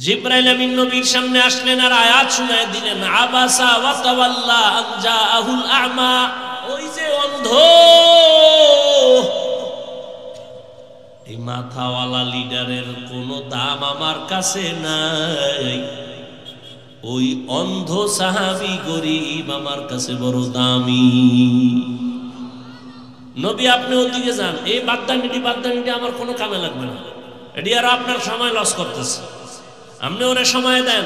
জিবরাইল আমিন নবীর সামনে আসলেন আর আয়াত শুনায় দিলেন, আবাসা ওয়া তাওয়াল্লা আন জাআহুল আ'মা। ওই যে অন্ধ, এই মাথাওয়ালা লিডারের কোনো দাম আমার কাছে নাই, ওই অন্ধ সাহাবী গরিব আমার কাছে বড় দামি। নবী আপনি ওদিকে যান, এই বাদদানিটি আমার কোনো কামে লাগবে না, এটি আর আপনার সময় লস করতেছে, আপনি ওরে সময় দেন।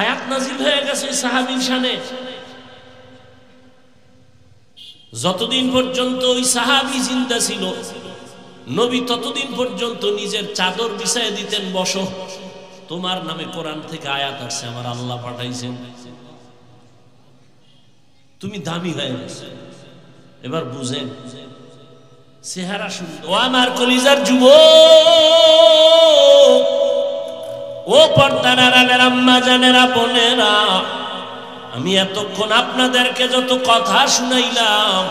আয়াত নাজিল হয়ে গেছে ওই সাহাবীর শানে। যতদিন পর্যন্ত ওই সাহাবী জিন্দা ছিল, নবী ততদিন পর্যন্ত নিজের চাদর বিছায় দিতেন, বসো, তোমার নামে কোরআন থেকে আয়াত আসছে, আমার আল্লাহ পাঠাইছেন, তুমি দামি হয়ে গেছো। এবার বুঝেন চেহারা সুন্দর। ও আমার কলিজার যুবক, ও পর্দার আড়ালের আম্মা জানেরা, বোনেরা, আমি এতক্ষণ আপনাদেরকে যত কথা শুনাইলাম,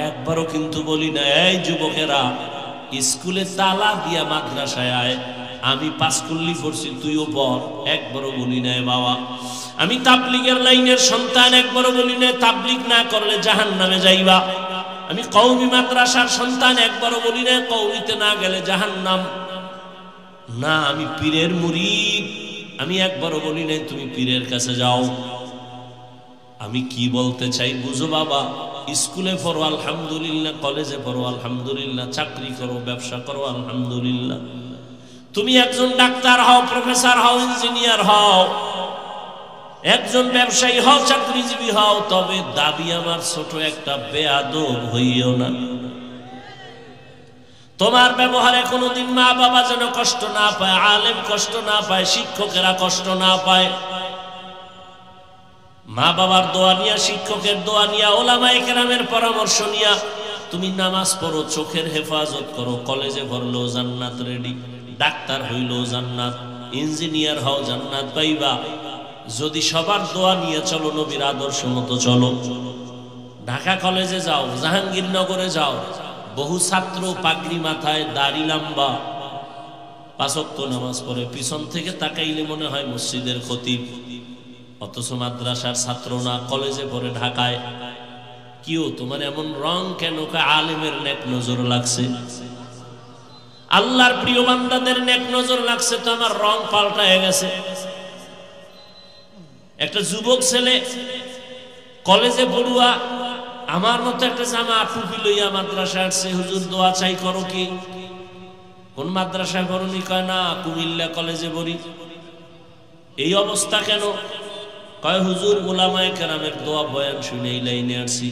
একবারও কিন্তু বলি না এই যুবকেরা স্কুলে তালা দিয়া মাদ্রাসায় আয়, আমি পাঁচকুল্লি পড়ছি তুইও পড়, একবারও বলি নাই বাবা। আমি তাবলীগের লাইনের সন্তান, একবারও বলি না তাবলীগ না করলে জাহান্নামে যাইবা। আমি কওমি মাদ্রাসার সন্তান, একবারও বলি না কওমিতে না গেলে জাহান্নাম। না, আমি পীরের মুরিদ, আমি একবারও বলি নাই তুমি পীরের কাছে যাও। আমি কি বলতে চাই বুঝো বাবা, স্কুলে পড়ো আলহামদুলিল্লাহ, কলেজে পড়ো আলহামদুলিল্লাহ, চাকরি করো, ব্যবসা করো আলহামদুলিল্লাহ, তুমি একজন ডাক্তার হও, প্রফেসর হও, ইঞ্জিনিয়ার হও, একজন ব্যবসায়ী হও, চাকরিজীবী হও, তবে দাবি আমার ছোট একটা বেয়াদব হইও না। তোমার ব্যবহারে কোনোদিন মা বাবা যেন কষ্ট না পায়, আলেম কষ্ট না পায়, শিক্ষকেরা কষ্ট না পায়। মা বাবার দোয়া নিয়া, শিক্ষকের দোয়া নিয়া, ওলামায়ে কেরামের পরামর্শ নিয়া তুমি নামাজ পড়ো, চোখের হেফাজত করো, কলেজে পড়লেও জান্নাত রেডি, ডাক্তার হইলেও জান্নাত, ইঞ্জিনিয়ার হও জান্নাত পাইবা। যদি সবার দোয়া নিয়ে চলো, নবীর আদর্শ মতো চলো। ঢাকা কলেজে যাও, জাহাঙ্গীরনগরে যাও, বহু ছাত্র পাগড়ি মাথায়, দাড়ি লম্বা, পাঁচ ওয়াক্ত নামাজ পড়ে, পিছন থেকে তাকাইলে মনে হয় মসজিদের খতিব, অথচ মাদ্রাসার ছাত্র না, কলেজে পড়ে ঢাকায়। কিও তোমার এমন রং কেন? আলেমের নেক নজর লাগছে, আল্লাহর প্রিয় বান্দাদের নেক নজর লাগছে, তো আমার রং পাল্টায় গেছে। একটা যুবক ছেলে কলেজে পড়ুয়া, আমার মতো একটা জামা টুপি লইয়া মাদ্রাসায় আসছে, হুজুর দোয়া চাই, করো কি? কোন মাদ্রাসায় পড়নি? কয় না, কুমিল্লা কলেজে পড়ি। এই অবস্থা কেন? কয় হুজুর ওলামায়ে কেরামের দোয়া বয়ান শুনে এই লাইনে আসছি,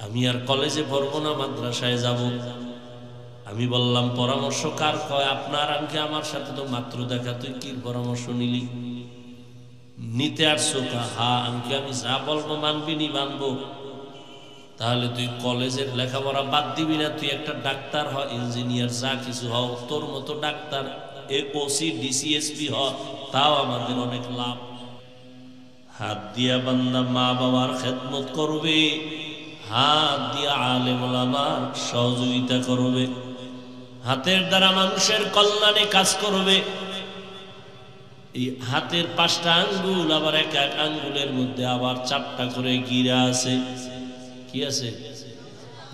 আমি আর কলেজে পড়বো না, মাদ্রাসায় যাব। আমি বললাম পরামর্শ কার? কয় আপনার। আঙ্কে আমার সাথে তো মাত্র দেখা, তুই কি পরামর্শ নিলি? নিতে আসছো? হ্যাঁ। আঙ্কে আমি যা বলবো মানবি নি? মানবো। তাহলে তুই কলেজের লেখাপড়া বাদ দিবি না, তুই একটা ডাক্তার হ, ইঞ্জিনিয়ার, যা কিছু হও, তোর মতো ডাক্তার, ওসি, ডিসিএসপি হ, তাও আমাদের অনেক লাভ। হাত দিয়া বান্দা মা বাবার খেদমত করবে, হাত দিয়া আলেম ওলামার সহযোগিতা করবে, হাতের দ্বারা মানুষের কল্যাণে কাজ করবে। এই হাতের 5টা আঙ্গুল, আবার এক এক আঙ্গুলের মধ্যে আবার 4টা করে গিরা আছে। কি আছে?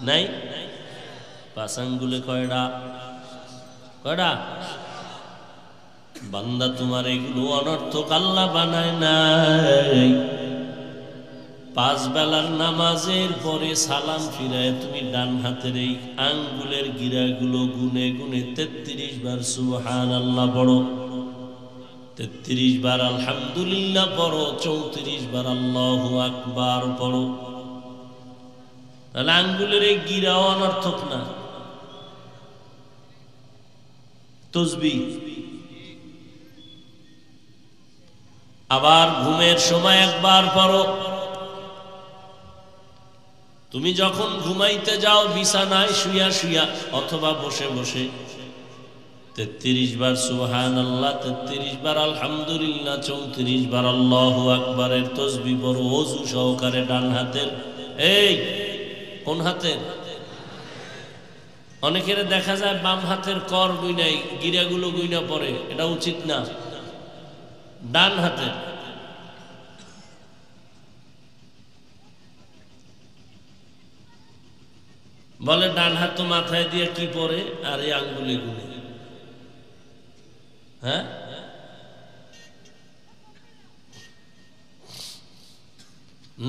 নাই? 5 আঙ্গুলে কয়টা? কয়টা? বান্দা তোমার এগুলো অনর্থক আল্লাহ বানায় নাই। 5 বেলার নামাজের পরে সালাম ফিরায় তুমি ডান হাতের এই আঙ্গুলের গিরাগুলো গুনে গুনে 33 বার সুবহানাল্লাহ পড়ো, 33 বার আলহামদুলিল্লাহ পড়ো, 34 বার আল্লাহু আকবার পড়ো। তাহলে আঙ্গুলের এই গিরা অনর্থক না, তাসবিহ। আবার ঘুমের সময় একবার পড়ো। তুমি যখন ঘুমাইতে যাও বিছানায় শুইয়া শুইয়া অথবা বসে বসে 33 বার সুবহানাল্লাহ, 33 বার আলহামদুলিল্লাহ, 34 বার আল্লাহু আকবারের তাসবিহ পড়ো ওযু সহকারে ডান হাতের। এই কোন হাতের? অনেকের দেখা যায় বাম হাতের কর গুইনাই গিরাগুলো গুইনা পড়ে, এটা উচিত না। ডান হাতে বলে ডান হাত তো মাথায় দিয়ে কি পরে আর এই আঙ্গুলি গুলি। হ্যাঁ,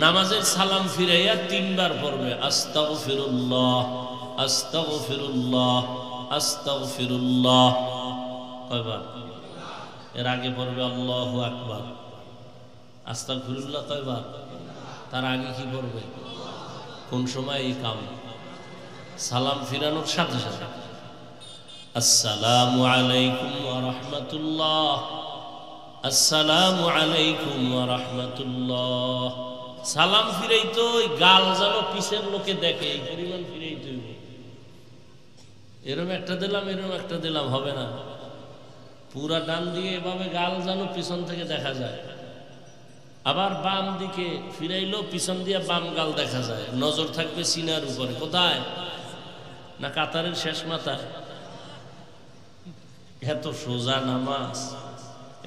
নামাজের সালাম ফিরাইয়া 3 বার পড়বে আস্তাগফিরুল্লাহ আস্তাগফিরুল্লাহ আস্তাগফিরুল্লাহ। কয়বার? এর আগে পড়বে আল্লাহু আকবার। আস্তাগফিরুল্লাহ কয়বার? তার আগে কি পড়বে? কোন সময় এই কাম? সালাম ফিরানোর সাথে সাথে আসসালামু আলাইকুম ওয়া রাহমাতুল্লাহ, আসসালামু আলাইকুম ওয়া রাহমাতুল্লাহ। সালাম ফিরাইতো ওই গাল যেন পিছের লোকে দেখে এই পরিমাণ ফিরাইতো। এরম একটা দিলাম এরম একটা দিলাম হবে না, পুরা ডান দিকে এভাবে গাল যেন পিছন থেকে দেখা যায়। আবার বাম দিকে ফিরাইলো পিছন দিয়ে বাম গাল দেখা যায়। নজর থাকবে সিনার উপরে। কোথায়? না কাতারের শেষ মাথায়। এত সোজা নামাজ,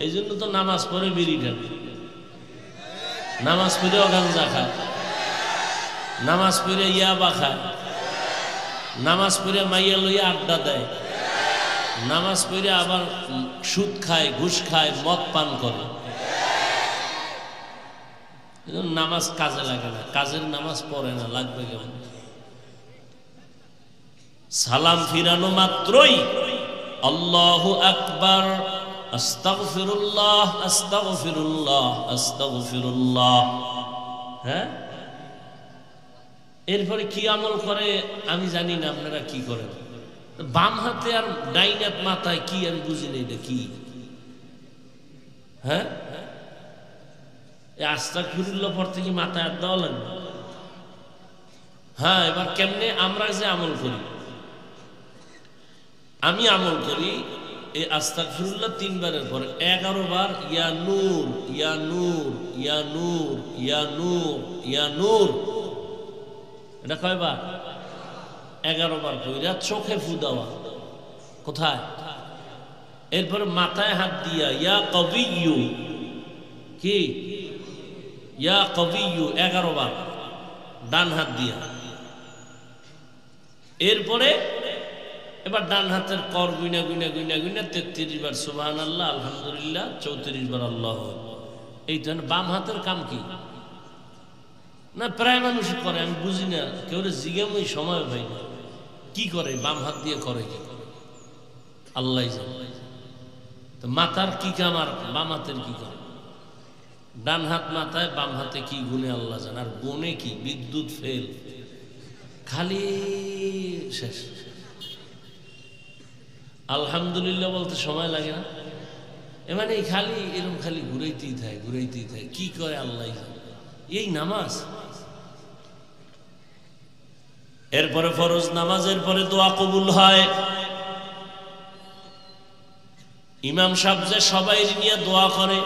এই জন্য তো নামাজ পড়ে বিড়ি টানে, নামাজ পড়ে গাঞ্জা খায়, নামাজ পড়ে ইয়াবা খায়, নামাজ পড়ে মাইয়া লইয়া আড্ডা দেয়, নামাজ পড়ে আবার সুদ খায়, ঘুষ খায়, মদ পান করে। নামাজ কাজে লাগে না, কাজের নামাজ পড়ে না, লাগবে কেমন? সালাম ফিরানো মাত্রই আল্লাহু আকবার, আস্তাগফিরুল্লাহ আস্তাগফিরুল্লাহ আস্তাগফিরুল্লাহ। হ্যাঁ, এরপরে কি আমল করে আমি জানি না, আপনারা কি করেন? বাম হাতে আর ডাইন হাত মাথায় কি আমি বুঝি না, এটা কি? হ্যাঁ, আস্তাগফিরুল্লাহ পড়তে কি মাথায় হাত দেওয়া লাগবে? হ্যাঁ, এবার কেমনে আমরা যে আমল করি, আমি আমল করি এই আস্তাগফিরুল্লাহ 3 বারের পরে 11 বার ইয়া নূর ইয়া নূর ইয়া নূর ইয়া নূর ইয়া নূর। এটা কয়বার? 11 বার কইরা চোখে ফু দেওয়া। কোথায়? এরপরে মাথায় হাত দিয়া ইয়া কবিয়্যু, কি ইয়া কবিয়্যু 11 বার ডান হাত দিয়া। এরপরে এবার ডান হাতের কর গুইনা গুইনা গুইনা গুইনা 33 বার সুবহানাল্লাহ আলহামদুলিল্লাহ, 34 বার আল্লাহ। এই জন্য বাম হাতের কাম কি না প্রায় মানুষ করে, আমি বুঝি না, কেউ জিজ্ঞামই সময় পাই না কি করে বাম হাত দিয়ে করে, কি আল্লাহ জানে। তো মাথার কি কাম আর বাম হাতের কি কাম? ডান হাত মাথায়, বাম হাতে কি গুনে আল্লাহ জানে। আর গুনে কি? বিদ্যুৎ ফেল, খালি শেষ। আলহামদুলিল্লাহ বলতে সময় লাগে না, মানে খালি এরকম খালি ঘুরাইতেই থাকে ঘুরাইতেই থাকে, কি করে আল্লাহ জানে। এই নামাজ। এরপরে ফরজ নামাজের পরে দোয়া কবুল হয়। ইমাম সাহেব যে সবাই নিয়ে দোয়া করে,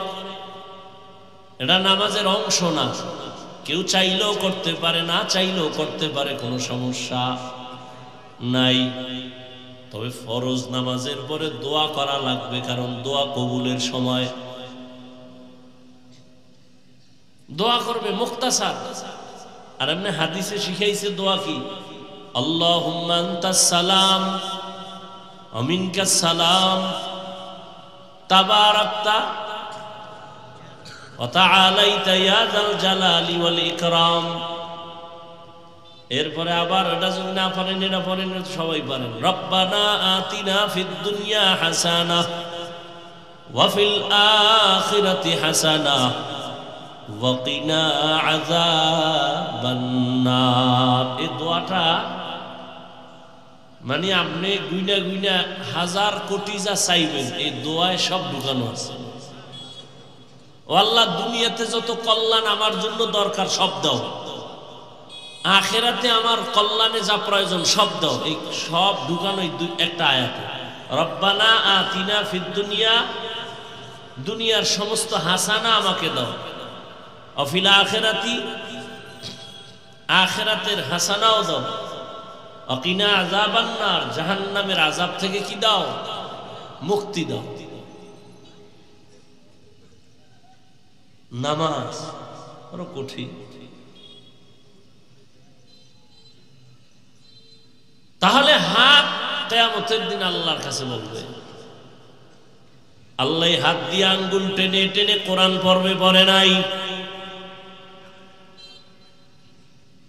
এটা নামাজের অংশ না। কেউ চাইলেও করতে পারে, না চাইলেও করতে পারে, কোনো সমস্যা নাই। তবে ফরজ নামাজের পরে দোয়া করা লাগবে, কারণ দোয়া কবুলের সময় দোয়া করবে মুখতাসার। আর এমনি হাদিসে শিখাইছে দোয়া কি? আল্লাহুম্মা আনতাস সালাম ওয়া মিনকাস সালাম তাবারাকতা ওয়া তাআলাইতা ইয়া যাল জালালি ওয়াল ইকরাম। এরপরে আবার এটা যদি না পারেন, এটা পড়েন, সবাই পারেন। রব্বানা আতিনা ফিদ দুনিয়া হাসানাহ ওয়া ফিল আখিরাতি হাসানাহ ওয়া কিনা আযাবান নার। এই দোয়াটা মানে আপনি গুইনা গুইনা হাজার কোটি যা চাইবেন, এই দোয়ায় সব ঢুকানো আছে। ও আল্লাহ, দুনিয়াতে যত কল্যাণ আমার জন্য দরকার সব দাও, আখিরাতে আমার কল্যাণে যা প্রয়োজন সব দাও। এই সব ঢুকানো একটা আয়াতে। রব্বানা আতিনা ফিদ দুনিয়া, দুনিয়ার সমস্ত হাসানা আমাকে দাও। অফিল আখিরাতি, আখিরাতের হাসানাও দাও। অকিনা আযাবান নার, জাহান্নামের আযাব থেকে কি দাও? মুক্তি দাও। নামাজ বড় কঠিন। তাহলে হাত কিয়ামতের দিন আল্লাহর কাছে বলবে। আল্লাহ হাত দিয়ে আঙ্গুল টেনে টেনে কোরআন পড়বে পড়ে নাই।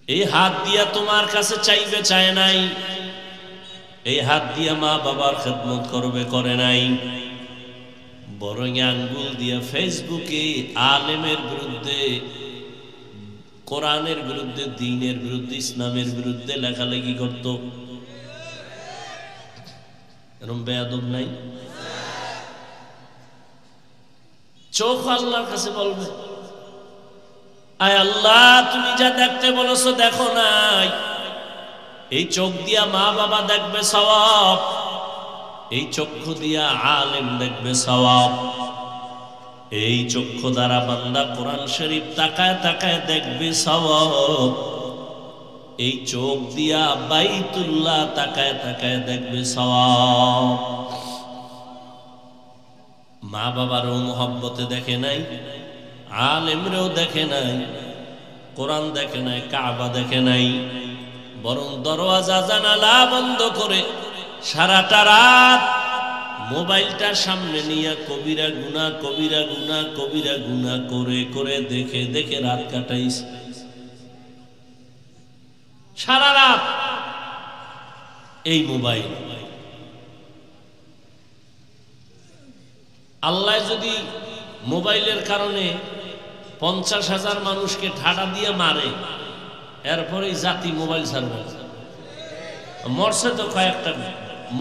এই হাত দিয়া তোমার কাছে চাইবে চায় নাই। এই হাত দিয়া মা বাবার খেদমত করবে করে নাই। বরং আঙ্গুল দিয়া ফেসবুকে আলেমের বিরুদ্ধে, কোরআনের বিরুদ্ধে, দ্বীনের বিরুদ্ধে, ইসলামের বিরুদ্ধে লেখালেখি করত। এরকম বেয়াদব নাই? চোখ আল্লাহর কাছে বলবে, আয় আল্লাহ তুমি যা দেখতে বলেছো দেখো নাই। এই চোখ দিয়া মা বাবা দেখবে সওয়াব, এই চক্ষু দিয়া আলেম দেখবে সওয়াব। এই চক্ষু দ্বারা বান্দা কোরআন শরীফ তাকায় তাকায় দেখবে সওয়াব। এই চোখ দিয়া বাইতুল্লাহ তাকায় তাকায় দেখবে সওয়াব। মা বাবারও মোহব্বতে দেখে নাই, আলেমরেও দেখে নাই, কোরআন দেখে নাই, কাবা দেখে নাই। বরং দরওয়াজা জানালা বন্ধ করে সারাটা রাত মোবাইলটা সামনে নিয়ে কবিরা গুনাহ, কবিরা গুনাহ, কবিরা গুনাহ করে করে দেখে দেখে রাত কাটাইছে। সারা রাত এই মোবাইল। আল্লাহ যদি মোবাইলের কারণে 50,000 মানুষকে ঠাডা দিয়ে মারে, এরপরে জাতি মোবাইল ছাড়বে। মরছে তো কয়েকটা,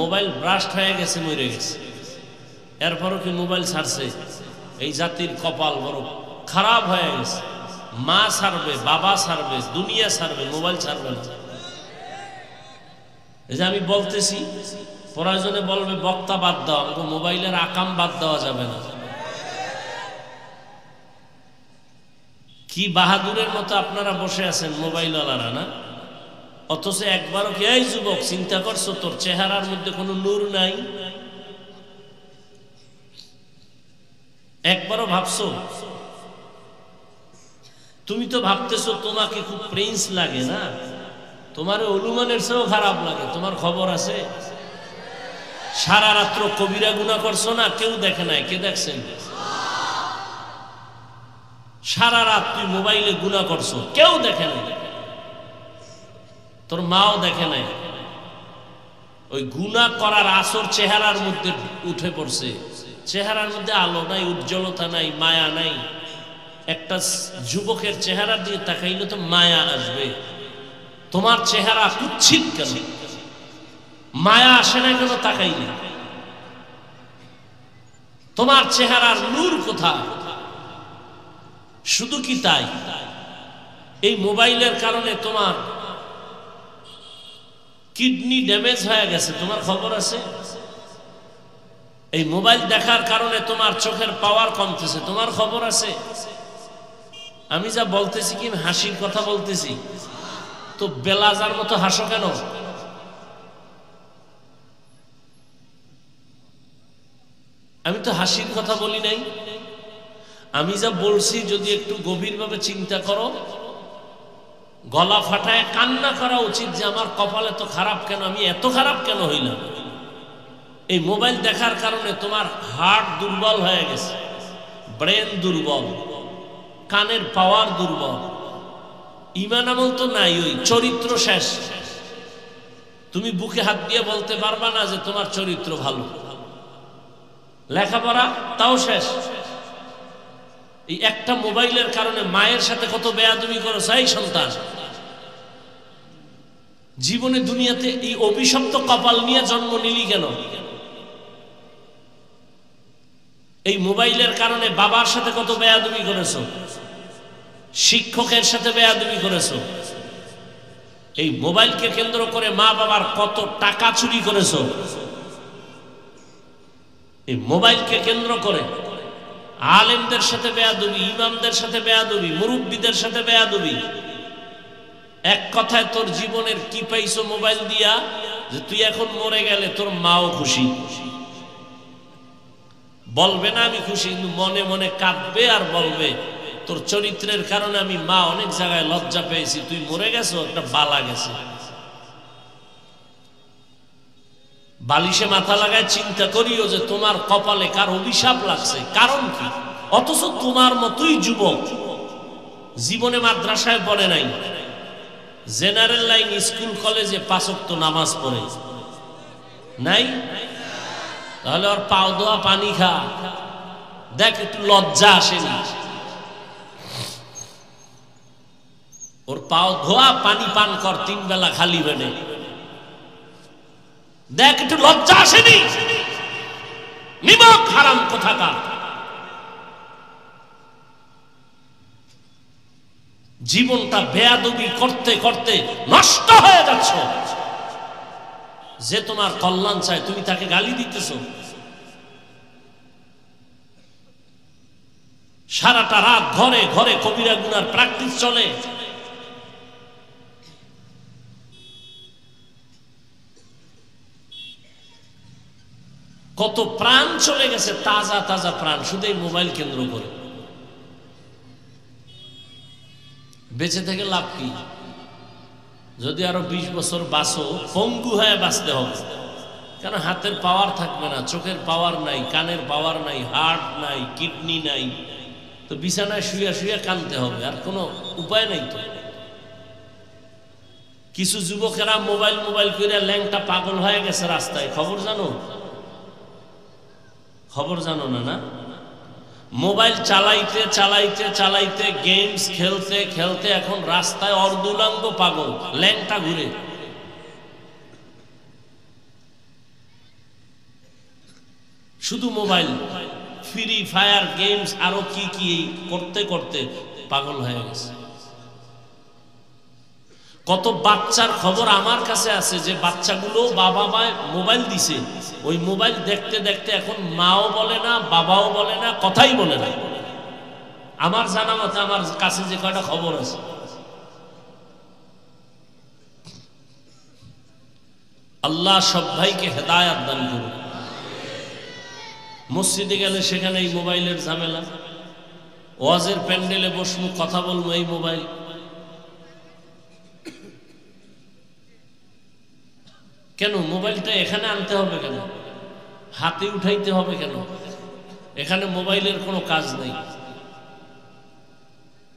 মোবাইল ব্রাস্ট হয়ে গেছে, মরে গেছে, এরপরও কি মোবাইল ছাড়ছে? এই জাতির কপাল বড় খারাপ হয়ে গেছে। মা ছাড়বে, বাবা ছাড়বে, দুনিয়া ছাড়বে, মোবাইল ছাড়বে না। এই যে আমি বলতেছি, প্রয়োজনে বলবে বক্তা বাদ দাও, আমাকে মোবাইলের আকাম বাদ দেওয়া যাবে না। কি বাহাদুরের মতো আপনারা বসে আছেন মোবাইলওয়ালারা, না? অথচ একবারও কি এই যুবক চিন্তা করছো তোর চেহারার মধ্যে কোনো নূর নাই? একবারও ভাবছো? তুমি তো ভাবতেছো তোমাকে খুব প্রিন্স লাগে, না? তোমার অনুমানের চেয়েও খারাপ লাগে। তোমার খবর আছে? সারা রাত্র কবিরা গুনাহ করছো না? কেউ দেখে নাই, কে দেখছেন? সারা রাত তুই মোবাইলে গুনাহ করছো, কেউ দেখে নাই, তোর মাও দেখে নাই। ওই গুনাহ করার আসর চেহারার মধ্যে উঠে পড়ছে। চেহারার মধ্যে আলো নাই, উজ্জ্বলতা নাই, মায়া নাই। একটা যুবকের চেহারা দিয়ে তাকাইলে তো মায়া আসবে। তোমার চেহারা কুৎসিত কেন? মায়া আসে না কেন তাকাইলে? তোমার চেহারার নূর কোথায়? শুধু কি তাই, এই মোবাইলের কারণে তোমার কিডনি ড্যামেজ হয়ে গেছে, তোমার খবর আছে? এই মোবাইল দেখার কারণে তোমার চোখের পাওয়ার কমতেছে, তোমার খবর আছে? আমি যা বলতেছি কি হাসির কথা বলতেছি? তো বেলাজার মতো হাসো কেন? আমি তো হাসির কথা বলি নাই। আমি যা বলছি যদি একটু গভীরভাবে চিন্তা করো, গলা ফাটায় কান্না করা উচিত যে আমার কপালে তো খারাপ কেন, আমি এত খারাপ কেন হইলাম? এই মোবাইল দেখার কারণে তোমার হার্ট দুর্বল হয়ে গেছে, ব্রেন দুর্বল, কানের পাওয়ার দুর্বল, ঈমান আমল তো নাই, ওই চরিত্র শেষ। তুমি বুকে হাত দিয়ে বলতে পারবা না যে তোমার চরিত্র ভালো। লেখাপড়া তাও শেষ। এই একটা মোবাইলের কারণে মায়ের সাথে কত বেয়াদবি করেছে এই সন্তান। জীবনে দুনিয়াতে এই অভিশপ্ত কপাল নিয়ে জন্ম নিলি কেন? এই মোবাইলের কারণে বাবার সাথে কত বেয়াদবি করেছো, শিক্ষকের সাথে বেয়াদবি করেছো। এই মোবাইলকে কেন্দ্র করে মা বাবার কত টাকা চুরি করেছো। এই মোবাইলকে কেন্দ্র করে আলেমদের সাথে বেয়াদবি, ইমামদের সাথে বেয়াদবি, মুরব্বীদের সাথে বেয়াদবি। এক কথায় তোর জীবনের কি পাইছো মোবাইল দিয়া, যে তুই এখন মরে গেলে তোর মাও খুশি, বলবে না আমি খুশি, কিন্তু মনে মনে কাঁদবে আর বলবে তোর চরিত্রের কারণে আমি মা অনেক জায়গায় লজ্জা পেয়েছি, তুই মরে গেছো, একটা বালা গেছে। বালিশে মাথা লাগায় চিন্তা করিও যে তোমার কপালে কার অভিশাপ লাগছে, কারণ কি? অথচ তোমার মতোই যুবক, জীবনে মাদ্রাসায় পড়ে নাই, জেনারেল লাইন স্কুল কলেজে 5 ওয়াক্ত নামাজ পড়ে নাই, তাহলে ওর পাও ধোয়া পানি খা, দেখ একটু লজ্জা আসেনি, ওর পাও ধোয়া পানি পান কর 3 বেলা খালি বেনে, দেখ একটু লজ্জা আসেনি, নিমক হারাম কোথাকার। জীবনটা বেয়াদবি করতে করতে নষ্ট হয়ে যাচ্ছ। যে তোমার কল্যাণ চায় তুমি তাকে গালি দিতেছ। সারাটা রাত ঘরে ঘরে কবিরা গুনার প্র্যাকটিস চলে। কত প্রাণ চলে গেছে, তাজা তাজা প্রাণ, শুধু এই মোবাইল কেন্দ্র করে। বেঁচে থেকে লাভ কি? যদি আরো 20 বছর বাঁচো, পঙ্গু হয়ে বাঁচতে হবে, কারণ হাতের পাওয়ার থাকবে না, চোখের পাওয়ার নাই, কানের পাওয়ার নাই, হার্ট নাই, কিডনি নাই, তো বিছানায় শুয়ে শুয়ে কানতে হবে, আর কোনো উপায় নাই। তো কিছু যুবকেরা মোবাইল মোবাইল করে ল্যাংটা পাগল হয়ে গেছে রাস্তায়, খবর জানো? খবর জানো না? না, মোবাইল চালাইতে চালাইতে চালাইতে গেমস খেলতে খেলতে এখন রাস্তায় অর্ধুলাঙ্গ পাগল, ল্যাংটা ঘুরে। শুধু মোবাইল, ফ্রি ফায়ার গেমস, আরো কি কি করতে করতে পাগল হয়ে গেছে। কত বাচ্চার খবর আমার কাছে আছে যে বাচ্চাগুলো বাবা মায় মোবাইল দিছে, ওই মোবাইল দেখতে দেখতে এখন মাও বলে না, বাবাও বলে না, কথাই বলে না। আমার জানা মতে আমার কাছে যে কয়টা খবর আছে। আল্লাহ সব ভাইকে হেদায়েত দান করুন। মসজিদে গেলে সেখানে এই মোবাইলের ঝামেলা, ওয়াজের প্যান্ডেলে বসবো, কথা বলবো, এই মোবাইল। কেন মোবাইলটা এখানে আনতে হবে কেন? হাতে উঠাইতে হবে কেন? এখানে মোবাইলের কোনো কাজ নেই।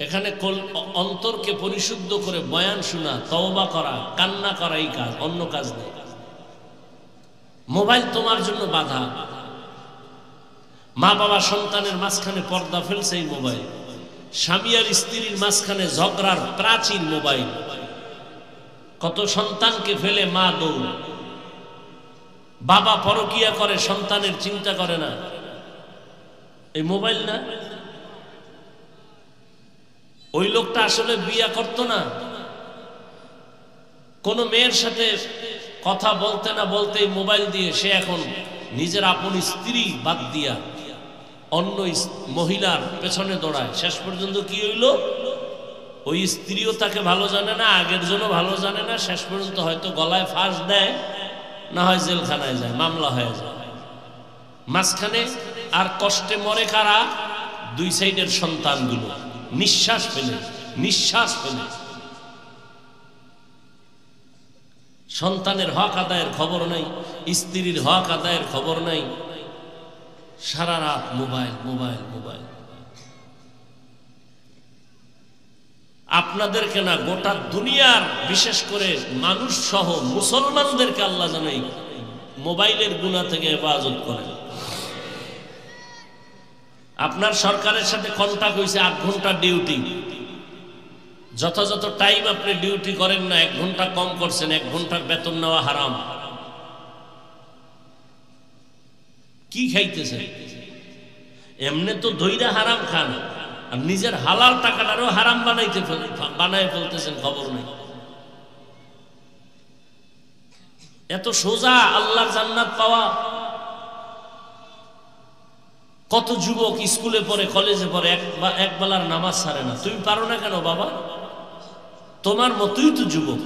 এখানে অন্তরকে পরিশুদ্ধ করে বয়ান শোনা, তওবা করা, কান্না করা, এই কাজ, অন্য কাজ নেই। মোবাইল তোমার জন্য বাধা। মা বাবা সন্তানের মাঝখানে পর্দা ফেলছে এই মোবাইল, স্বামী আর স্ত্রীর মাঝখানে ঝগড়ার প্রাচীন মোবাইল। কত সন্তানকে ফেলে মা দৌড়, বাবা পরকিয়া করে, সন্তানের চিন্তা করে না, এই মোবাইল না? ওই লোকটা আসলে বিয়া করতো না, কোন মেয়ের সাথে কথা বলতে না বলতে মোবাইল দিয়ে সে এখন নিজের আপন স্ত্রী বাদ দিয়া অন্য মহিলার পেছনে দৌড়ায়। শেষ পর্যন্ত কি হইল? ওই স্ত্রীও তাকে ভালো জানে না, আগের জন্য ভালো জানে না, শেষ পর্যন্ত হয়তো গলায় ফাঁস দেয়, না হয় জেলখানায় যায়, মামলা হয়ে যায়। মাঝখানে আর কষ্টে মরে কারা? দুই সাইডের সন্তানগুলো নিঃশ্বাস ফেলে, নিঃশ্বাস ফেলে। সন্তানের হক আদায়ের খবর নাই, স্ত্রীর হক আদায়ের খবর নাই, সারা রাত মোবাইল মোবাইল মোবাইল। আপনাদেরকে না, গোটা দুনিয়ার বিশেষ করে মানুষ সহ মুসলমানদেরকে আল্লাহ জানাই মোবাইলের গুনাহ থেকে হেফাজত করেন। আপনার সরকারের সাথে কন্টাক্ট হয়েছে 8 ঘন্টা ডিউটি, যথাযথ টাইম আপনি ডিউটি করেন না, 1 ঘন্টা কম করছেন, 1 ঘন্টার বেতন নেওয়া হারাম। কি খাইতেছেন? এমনি তো ধৈরা হারাম খান, আর নিজের হালাল টাকাটারও হারাম বানায় ফেলতেছেন, খবর নেই। এত সোজা আল্লাহর জান্নাত পাওয়া? কত যুবক স্কুলে পড়ে, কলেজে পড়ে, এক বেলার নামাজ ছাড়ে না। তুমি পারো না কেন বাবা? তোমার মতোই তো যুবক,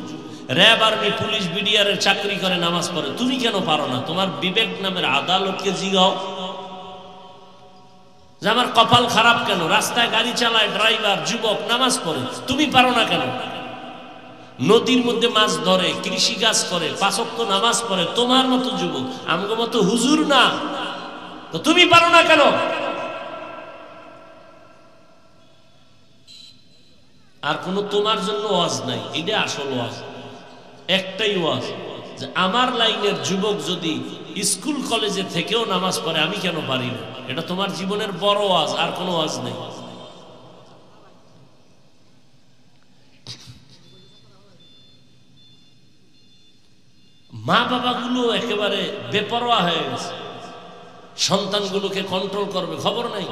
র্যাব আর্মি পুলিশ বিডিআরের চাকরি করে নামাজ পড়ে, তুমি কেন পারো না? তোমার বিবেক নামের আদালতকে জিগাও যে আমার কপাল খারাপ কেন, রাস্তায় গাড়ি চালায় ড্রাইভার যুবক নামাজ পড়ে, তুমি পারো না কেন? নদীর মধ্যে মাছ ধরে, কৃষি কাজ করে, 5 ওয়াক্ত নামাজ পড়ে, তোমার মতো যুবক, আমগো মতো হুজুর না, তো তুমি পারো না কেন? আর কোনো তোমার জন্য ওয়াজ নাই, এটা আসল ওয়াজ। একটাই ওয়াজ যে আমার লাইনের যুবক যদি স্কুল কলেজে থেকেও নামাজ পড়ে, আমি কেন পারি না? এটা তোমার জীবনের বড় ওয়াজ, আর কোনো ওয়াজ নেই। মা বাবাগুলো একেবারে বেপরোয়া হয়ে গেছে, সন্তানগুলোকে কন্ট্রোল করবে খবর নাই।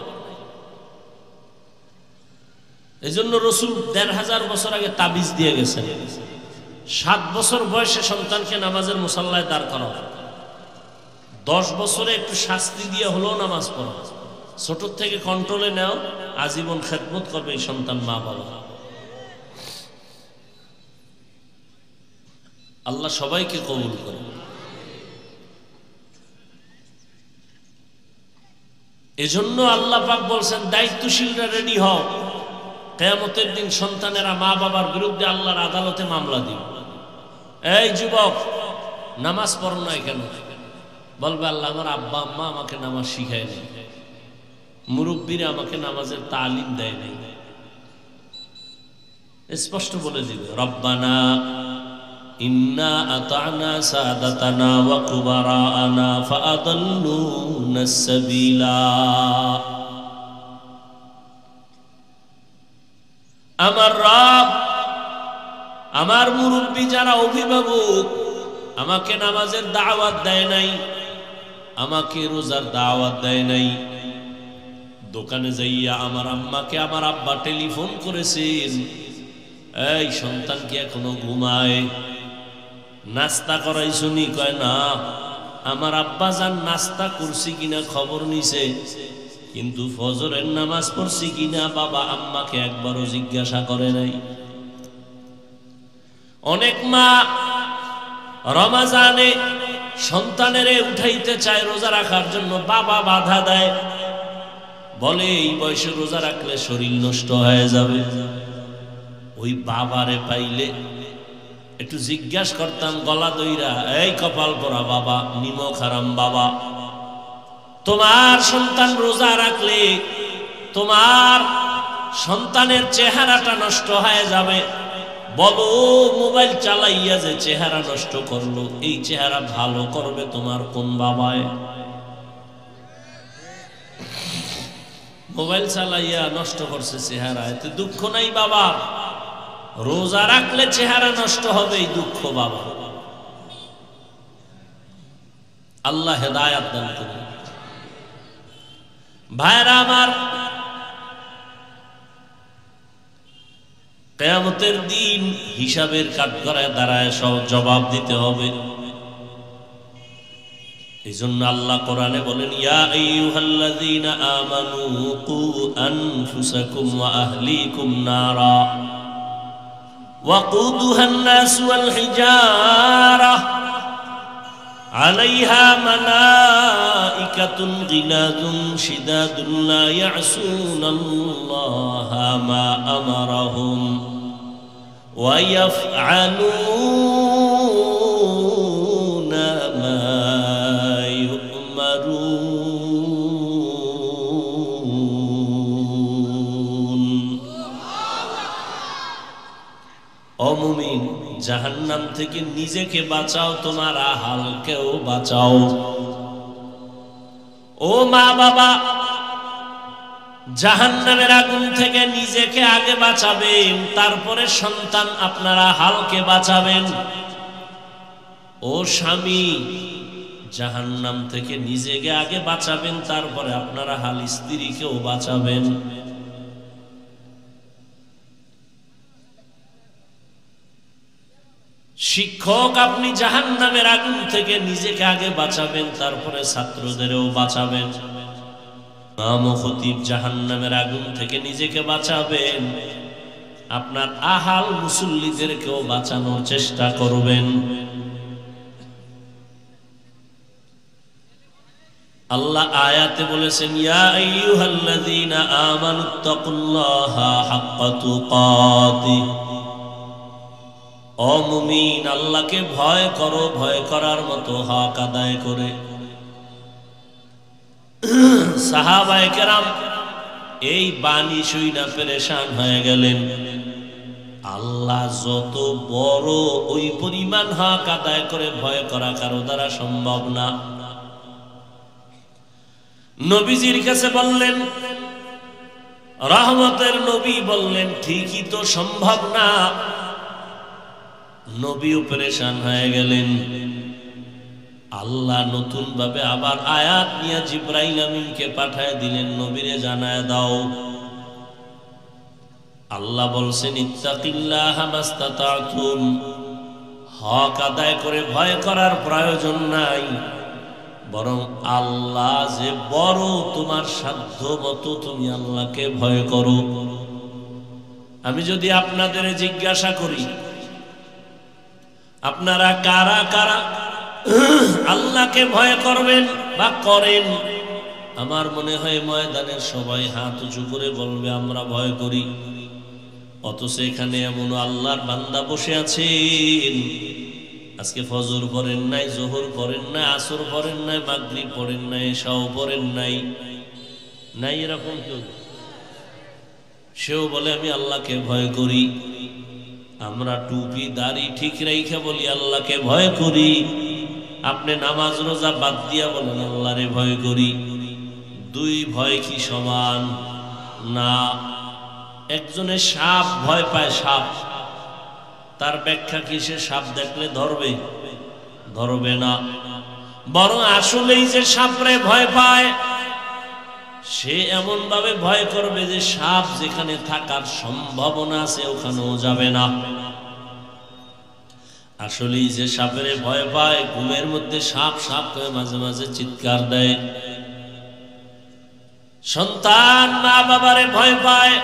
এই জন্য রসুল ১৫০০ বছর আগে তাবিজ দিয়ে গেছেন, 7 বছর বয়সে সন্তানকে নামাজের মুসাল্লায় দাঁড় করাও, 10 বছরে একটু শাস্তি দিয়ে হলেও নামাজ পড়ো, ছোট থেকে কন্ট্রোলে নাও, আজীবন খেদমত করবে এই সন্তান মা বাবা। আল্লাহ সবাইকে কবুল করে। এজন্য আল্লাহ পাক বলছেন দায়িত্বশীলরা রেডি হও, কিয়ামতের দিন সন্তানেরা মা বাবার বিরুদ্ধে আল্লাহর আদালতে মামলা দিবে। এই যুবক নামাজ পড়ো না কেন? বলবে আল্লাহ আমার আব্বা আম্মা আমাকে নামাজ শিখায় নাই, মুরব্বীরা আমাকে নামাজের তালিম দেয় নাই। স্পষ্ট বলে দিবে রব্বানা ইন্না আতানা সাদাতানা ওয়া কুবারানা ফাআদাল্লুনা সাবিলা। আমার রব, আমার মুরব্বী যারা অভিভাবক আমাকে নামাজের দাওয়াত দেয় নাই, আমাকে রোজার দাওয়াত দেয় নাই, দোকানে যাইয়া আমার আম্মাকে আমার আব্বা টেলিফোন করেছেন, এই সন্তান কি এখনো ঘুমায়, নাস্তা করাইছো নি? কয় না। আমার আব্বা যান নাস্তা করছি কিনা খবর নিছে, কিন্তু ফজরের নামাজ পড়ছি কিনা বাবা আম্মাকে একবারও জিজ্ঞাসা করে নাই। অনেক মা রমাজানে সন্তানেরে উঠাইতে চায় রোজা রাখার জন্য, বাবা বাধা দেয়, বলে এই বয়সে রোজা রাখলে শরীর নষ্ট হয়ে যাবে। ওই বাবারে পাইলে একটু জিজ্ঞাসা করতাম গলা দইরা, এই কপাল পরা বাবা, নিমক হারাম বাবা, তোমার সন্তান রোজা রাখলে তোমার সন্তানের চেহারাটা নষ্ট হয়ে যাবে। বলো মোবাইল চালাইয়া যে চেহারা নষ্ট করলো, এই চেহারা ভালো করবে তোমার কোন বাবায়? মোবাইল চালাইয়া নষ্ট করছে চেহারা, এতে দুঃখ নাই বাবা, রোজা রাখলে চেহারা নষ্ট হবে, এই দুঃখ বাবা। আল্লাহ হেদায়াত দান করুন। ভাইরা আমার, কিয়ামতের দিন হিসাবের কাঠগড়ায় দাঁড়ায় সব জবাব দিতে হবে। এই জন্য আল্লাহ কোরআনে বলেন, ইয়া আইয়ুহাল্লাযীনা আমানু কু আনফুসাকুম ওয়া আহলিকুম নারা ওয়াকুদুহান নাস ওয়াল হিজারা আলাইহা মালাইকাতুন গিলাযুন শিদাদুন লা ইয়াসুনাল্লাহা মা আমারাহুম ওয়া ইয়াফআলুনা মা ইউমারুন। ও মুমিন, জাহান্নাম থেকে নিজেকে বাঁচাও, তোমার আহালকেও বাঁচাও। ও মা বাবা, জাহান্নামের আগুন থেকে নিজেকে আগে বাঁচাবেন, তারপরে সন্তান আপনারা হালকে বাঁচাবেন। ও স্বামী, জাহান্নাম থেকে নিজেকে আগে বাঁচাবেন, তারপরে আপনারা হাল স্ত্রীকেও বাঁচাবেন। শিক্ষক, আপনি জাহান্নামের আগুন থেকে নিজেকে আগে বাঁচাবেন, তারপরে ছাত্রদেরও বাঁচাবেন। ইমাম ও খতিব জাহান্নামের আগুন থেকে নিজেকে বাঁচাবেন, আপনার আহাল মুসল্লিদেরকেও বাঁচানোর চেষ্টা করবেন। আল্লাহ আয়াতে বলেছেন, ইয়া আইয়ুহাল্লাযীনা আমানুত্তাকুল্লাহা হাক্কা তুকাতিহ, ও মুমিন আল্লাহকে ভয় করো, ভয় করার মতো হক আদায় করে। সাহাবায়ে কেরাম এই বাণী শুইনা পেরেশান হয়ে গেলেন। আল্লাহ যত বড়, ওই পরিমাণ হক আদায় করে ভয় করা কারো দ্বারা সম্ভব না। নবীজির কাছে বললেন, রহমতের নবী বললেন, ঠিকই তো সম্ভব না। নবীও পেরেশান হয়ে গেলেন। আল্লাহ নতুন ভাবে আবার আয়াত নিয়ে জিবরাইল আমিনকে পাঠায় দিলেন, নবীরে জানায় দাও। আল্লাহ বলছেন, ইত্তাকিল্লাহা মাস্তাতাতুম, হক আদায় করে ভয় করার প্রয়োজন নাই, বরং আল্লাহ যে বড়, তোমার সাধ্য মতো তুমি আল্লাহকে ভয় করো। আমি যদি আপনাদের জিজ্ঞাসা করি, আপনারা কারা কারা আল্লাহকে ভয় করবেন বা করেন, আমার মনে হয় ময়দানের সবাই হাত উঁচু করে বলবে আমরা ভয় করি। অথচ এখানে এমন আল্লাহর বান্দা বসে আছেন, আজকে ফজর পড়েন নাই, জোহর পড়েন নাই, আসর পড়েন নাই, মাগরিব পড়েন নাই, এশাও পড়েন নাই, নাই এরকম কেউ? সেও বলে আমি আল্লাহকে ভয় করি। আমরা টুপি দাড়ি ঠিক রেখে বলি আল্লাহকে ভয় করি। আপনি নামাজ রোজা বাদ দিয়া বলেন আল্লাহরে ভয় করি। দুই ভয় কি সমান? না। একজনে সাপ ভয় পায়, সাপ, তার ব্যাখ্যা কি সে সাপ দেখলে ধরবে? ধরবে না। বরং আসলেই যে সাপরে ভয় পায়, সে এমন ভাবে ভয় করবে যে সাপ যেখানে থাকার সম্ভাবনা আছে ওখানেও যাবে না। আসলেই যে সাপের ভয় পায়, ঘুমের মধ্যে সাপ সাপ করে মাঝে মাঝে চিৎকার দেয়। সন্তান মা বাবারে ভয় পায়,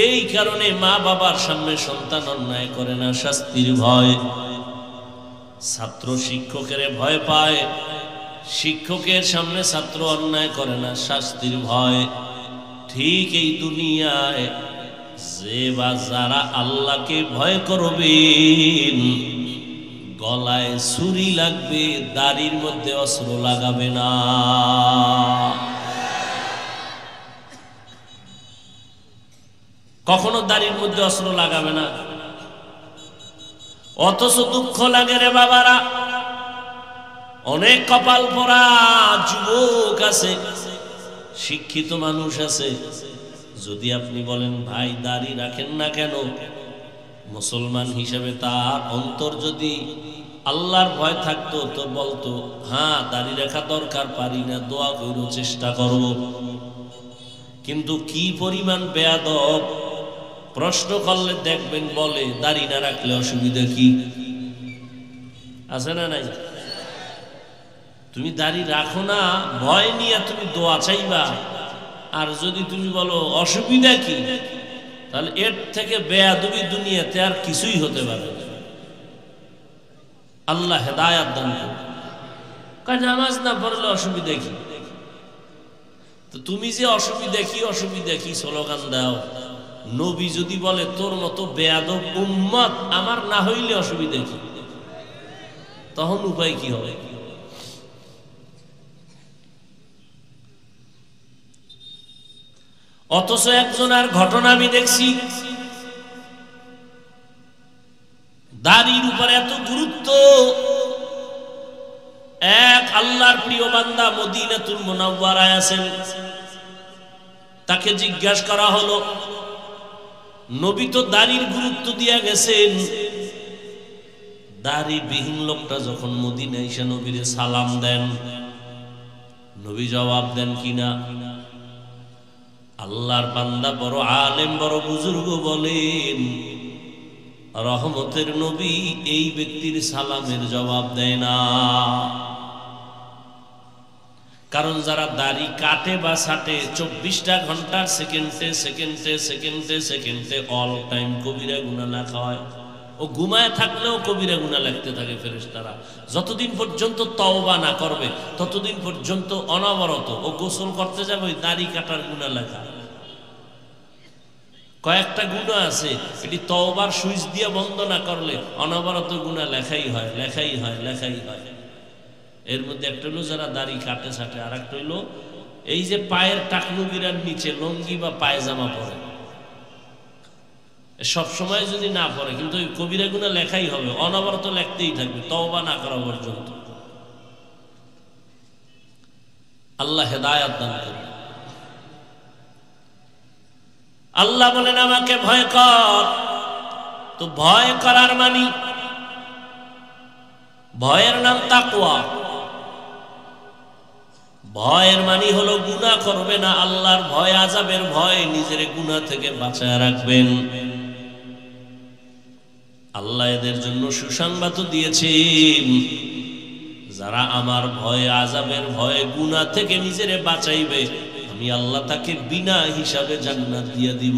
এই কারণে মা বাবার সামনে সন্তান অন্যায় করে না, শাস্তির ভয়। ছাত্র শিক্ষকের ভয় পায়, শিক্ষকের সামনে ছাত্র অন্যায় করে না, শাস্তির ভয়। ঠিক এই দুনিয়ায় যে বা যারা আল্লাহকে ভয় করবেন, গলায় ছুরি লাগবে, দাড়ির মধ্যে অস্ত্র লাগাবে না। কখনো দাড়ির মধ্যে অস্ত্র লাগাবে না। অথচ দুঃখ লাগে রে বাবারা, অনেক কপাল পরা যুবক আছে, শিক্ষিত মানুষ আছে, যদি আপনি বলেন ভাই দাড়ি রাখেন না কেন, মুসলমান হিসেবে তার অন্তর যদি আল্লাহর ভয় থাকতো তো বলতো হ্যাঁ দাড়ি রাখা দরকার, পারি না, দোয়া করো, চেষ্টা করব। কিন্তু কি পরিমাণ বেয়াদব, প্রশ্ন করলে দেখবেন বলে দাড়ি না রাখলে অসুবিধা কি আছে না নাই? তুমি দাড়ি রাখো না, ভয় নিয়ে তুমি দোয়া চাইবা, আর যদি তুমি বলো অসুবিধা কি, তাহলে এর থেকে বেয়াদবি দুনিয়াতে আর কিছুই হতে পারে। আল্লাহ হেদায়াত দান করুন। কারণ নামাজ না পড়লে অসুবিধা কি? তো তুমি যে অসুবিধা কি স্লোগান দাও, নবী যদি বলে তোর মতো বেয়াদব উম্মত আমার না হইলে অসুবিধা কি, তখন উপায় কি হবে? অথচ একজনের ঘটনা আমি দেখছি, দাড়ির উপর এত গুরুত্ব। এক আল্লাহর প্রিয় বান্দা মদিনাতুল মুনাওয়ারায় আছেন, তাকে জিজ্ঞাসা করা হলো, নবী তো দাড়ির গুরুত্ব দিয়া গেছেন, দাড়ি বিহীন লোকটা যখন মদিনায় এসে নবীরে সালাম দেন, নবী জবাব দেন কিনা? আল্লাহর বান্দা বড় আলেম, বড় বুজুর্গ বলেন, রহমতের নবী এই ব্যক্তির সালামের জবাব দেয় না। কারণ যারা দাড়ি কাটে বা ছাটে 24টা ঘন্টার সেকেন্ডে সেকেন্ডে সেকেন্ডে সেকেন্ডে অল টাইম কবিরা গুনাহ লেখা হয়। ও ঘুমায় থাকলেও কবিরা গুনাহ লিখতে থাকে ফেরেশতারা। যতদিন পর্যন্ত তওবা না করবে ততদিন পর্যন্ত অনবরত ও গোসল করতে যাবে ওই দাড়ি কাটার গুনাহ লেখা। কয়েকটা গুনাহ আছে এটি তওবার সুইচ দিয়ে বন্ধ না করলে অনবরত গুনাহ লেখাই হয় লেখাই হয় লেখাই হয়। এর মধ্যে একটা হলো যারা দাড়ি কাটে ছাটে, আর একটা হলো এই যে পায়ের টাকনু গিরার নিচে লঙ্গি বা পায়জামা পরে, সব সময় যদি না পড়ে কিন্তু ওই কবিরা গুনাহ লেখাই হবে, অনবরত লেখতেই থাকবে তওবা না করা পর্যন্ত। আল্লাহ হেদায়েত দান করুন। আল্লাহ বলেন আমাকে ভয় কর। তো ভয় করার মানে ভয়ের নাম তাকওয়া। ভয়ের মানে হলো গুনাহ করবে না, আল্লাহর ভয়, আযাবের ভয়, নিজের গুনাহ থেকে বাঁচায় রাখবেন। আল্লাহ এদের জন্য সুসংবাদ দিয়েছেন, যারা আমার ভয়, আযাবের ভয়, গুনাহ থেকে নিজেরে বাঁচাইবে আমি আল্লাহ তাকে বিনা হিসাবে জান্নাত দিয়ে দিব।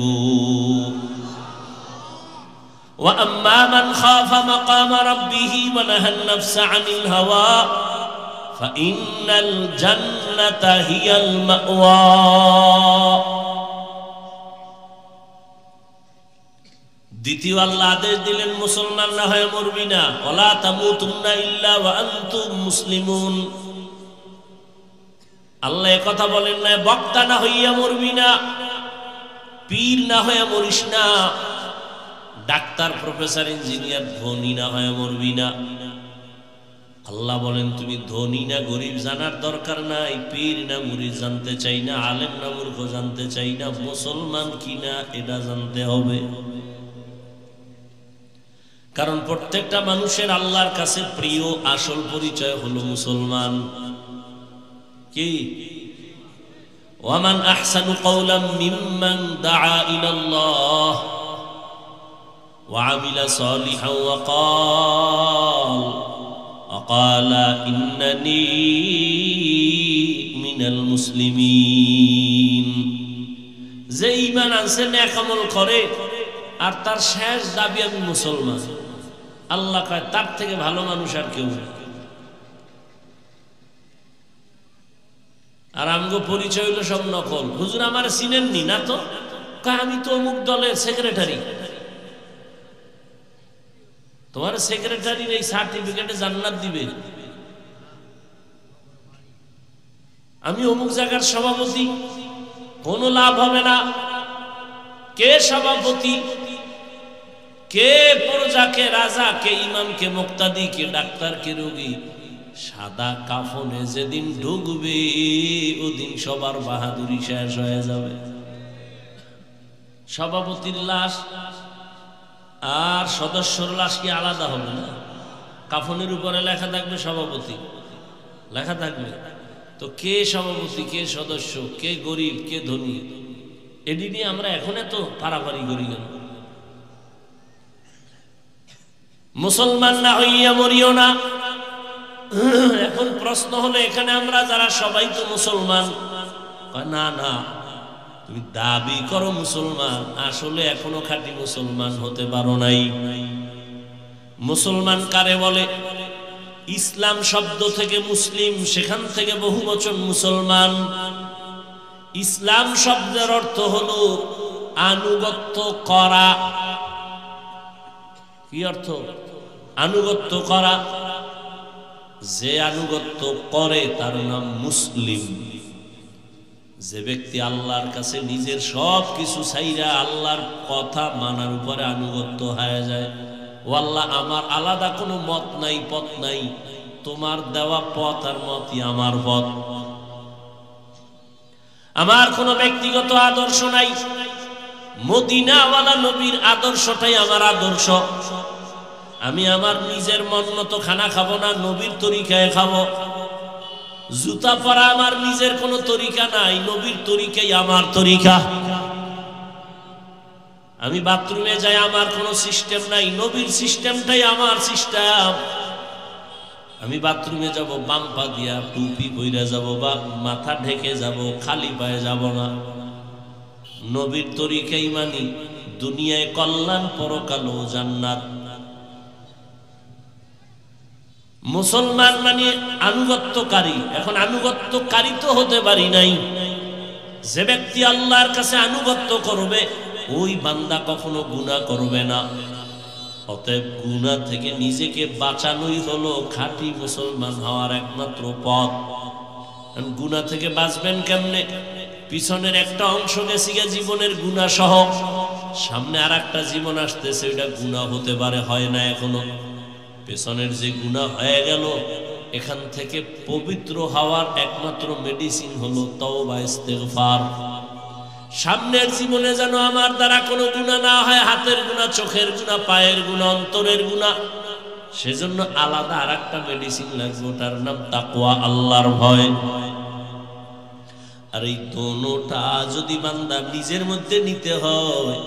ওয়া আম্মা মান খাফা মাকাম রাব্বিহি ওয়া নাহান নাফসা আনিল হাওয়া ফাইন্নাল জান্নাতা হিয়াল মাওয়া। দ্বিতীয় আল্লাহ আদেশ দিলেন মুসলমান না হয়ে মরবি না, ওয়ালা তামুতুন্না ইল্লা ওয়া আনতুম মুসলিমুন। আল্লাহ কথা বলেন না বক্তা না হইয়া মরবি না, পীর না হয়ে মরিস না, ডাক্তার প্রফেসর ইঞ্জিনিয়ার ধনী না হয়ে মরবি না। আল্লাহ বলেন তুমি ধনী না গরিব জানার দরকার নাই, পীর না মুরিদ জানতে চাই না, আলেম না মূর্খ জানতে চাই না, মুসলমান কিনা এটা জানতে হবে। কারণ প্রত্যেকটা মানুষের আল্লাহর কাছে প্রিয় আসল পরিচয় হলো মুসলমান। কি ওয়ামান আহসানু কওলাম মিম্মান দাআ ইলাল্লাহ ওয়া আমিলা সালিহান ওয়া ক্বালা ইন্নানী মিনাল মুসলিমিন। যে ঈমান আনছে নেক আমল করে আর তার শেষ দাবি আমি মুসলমান, আল্লাহ কয় তার থেকে ভালো মানুষ আর কেউ নেই। আর আমগো পরিচয় হইলো সব নকল। হুজুর আমার চিনেননি না তো? কয় আমি তো অমুক দলের সেক্রেটারি। তোমার সেক্রেটারির এই সার্টিফিকেটে জান্নাত দিবে? আমি অমুক জায়গার সভাপতি, কোনো লাভ হবে না। কে সভাপতি, কে প্রজা, কে রাজা, কে ইমাম, কে মুক্তাদি, কে ডাক্তার, কে রোগী, সাদা কাফনে যেদিন ঢুকবে ওদিন সবার বাহাদুরি শেষ হয়ে যাবে। সভাপতির লাশ আর সদস্যর লাশ কি আলাদা হবে না? কাফনের উপরে লেখা থাকবে সভাপতি, লেখা থাকবে। তো কে সভাপতি, কে সদস্য, কে গরিব, কে ধনী, এটি নিয়ে আমরা এখন এত পারাপারি করি কেন? মুসলমান না হইয়া মরিও না। এখন প্রশ্ন হলো এখানে আমরা যারা সবাই তো মুসলমান। না না, তুমি দাবি করো মুসলমান, আসলে এখনো খাঁটি মুসলমান হতে পারো নাই। মুসলমান কারে বলে? ইসলাম শব্দ থেকে মুসলিম, সেখান থেকে বহু বচন মুসলমান। ইসলাম শব্দের অর্থ হলো আনুগত্য করা। কি অর্থ? আনুগত্য করা। যে আনুগত্য করে তার নাম মুসলিম। যে ব্যক্তি আল্লাহর কাছে নিজের সব কিছু ছাইরা আল্লাহর কথা মানার উপরে আনুগত্য হয়ে যায়, ও আল্লাহ আমার আলাদা কোনো মত নাই, পথ নাই, তোমার দেওয়া পথ আর মতই আমার পথ, আমার কোনো ব্যক্তিগত আদর্শ নাই, মদিনাওয়ালা নবীর আদর্শটাই আমার আদর্শ। আমি আমার নিজের মন মতো খানা খাবো না, নবীর তরিকায় খাবো। জুতা পরা আমার নিজের কোনো তরিকা নাই, নবীর তরিকাই আমার তরিকা। আমি বাথরুমে যাই, আমার কোনো সিস্টেম নাই, নবীর সিস্টেমটাই আমার সিস্টেম। আমি বাথরুমে যাব বাম পা দিয়া টুপি পইরা যাব বা মাথা ঢেকে যাব, খালি পায়ে যাব না। নবীর তরিকাই মানি, দুনিয়ায় কল্যাণ, পরকালও জান্নাত। মুসলমান মানে আনুগত্যকারী। এখন আনুগত্যকারী তো হতে পারি নাই। যে ব্যক্তি আল্লাহর কাছে আনুগত্য করবে ওই বান্দা কখনো গুনাহ করবে না। অতএব গুনাহ থেকে নিজেকে বাঁচানোই হলো খাঁটি মুসলমান হওয়ার একমাত্র পথ। গুনাহ থেকে বাঁচবেন কেমনে? পিছনের একটা অংশ গেছে জীবনের গুনাহ সহ, সামনে আর একটা জীবন আসতেছে, ওইটা গুনাহ হতে পারে, হয় না এখনো। পেছনের যে গুনাহ হয়ে গেল, এখান থেকে পবিত্র হওয়ার একমাত্র মেডিসিন হলো তওবা, ইস্তেগফার। সামনের জীবনে যেন আমার দ্বারা কোনো গুনাহ না হয়, হাতের গুনাহ, চোখের গুনাহ, পায়ের গুনাহ, অন্তরের গুনাহ। সেজন্য আলাদা আর একটা মেডিসিন লাগবে, ওটার নাম তাকওয়া, আল্লাহর ভয়। আর এই দোনোটা যদি বান্দা নিজের মধ্যে নিতে হয়,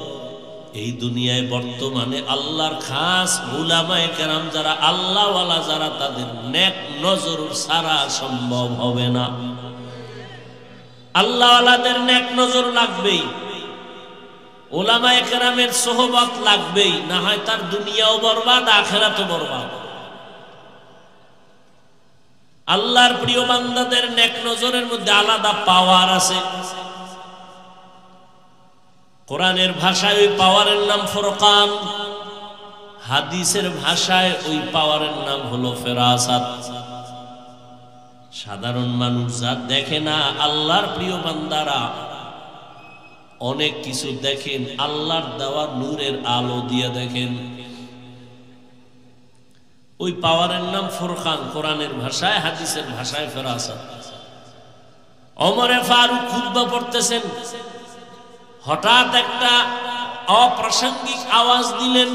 এই দুনিয়ায় বর্তমানে আল্লাহর খাস উলামায়ে কেরাম যারা আল্লাহওয়ালা, যারা তাদের নেক নজর ছাড়া সম্ভব হবে না। আল্লাহওয়ালাদের নেক নজর লাগবেই, উলামায়ে কেরামের সোহবত লাগবেই, না হয় তার দুনিয়াও বরবাদ, আখিরাতও বরবাদ। আল্লাহর প্রিয় বান্দাদের নেক নজরের মধ্যে আলাদা পাওয়ার আছে। কোরআনের ভাষায় ওই পাওয়ারের নাম ফুরকান, হাদিসের ভাষায় ওই পাওয়ারের নাম হলো ফেরাসাত। সাধারণ মানুষ যা দেখে না, আল্লাহর প্রিয় বান্দারা অনেক কিছু দেখেন, আল্লাহর দেওয়া নূরের আলো দিয়ে দেখেন। ওই পাওয়ারের নাম ফুরকান, কোরআনের ভাষায়, হাদিসের ভাষায় ফেরাসাত। ওমরে ফারুক খুতবা পড়তেছেন, হঠাৎ একটা অপ্রাসঙ্গিক আওয়াজ দিলেন,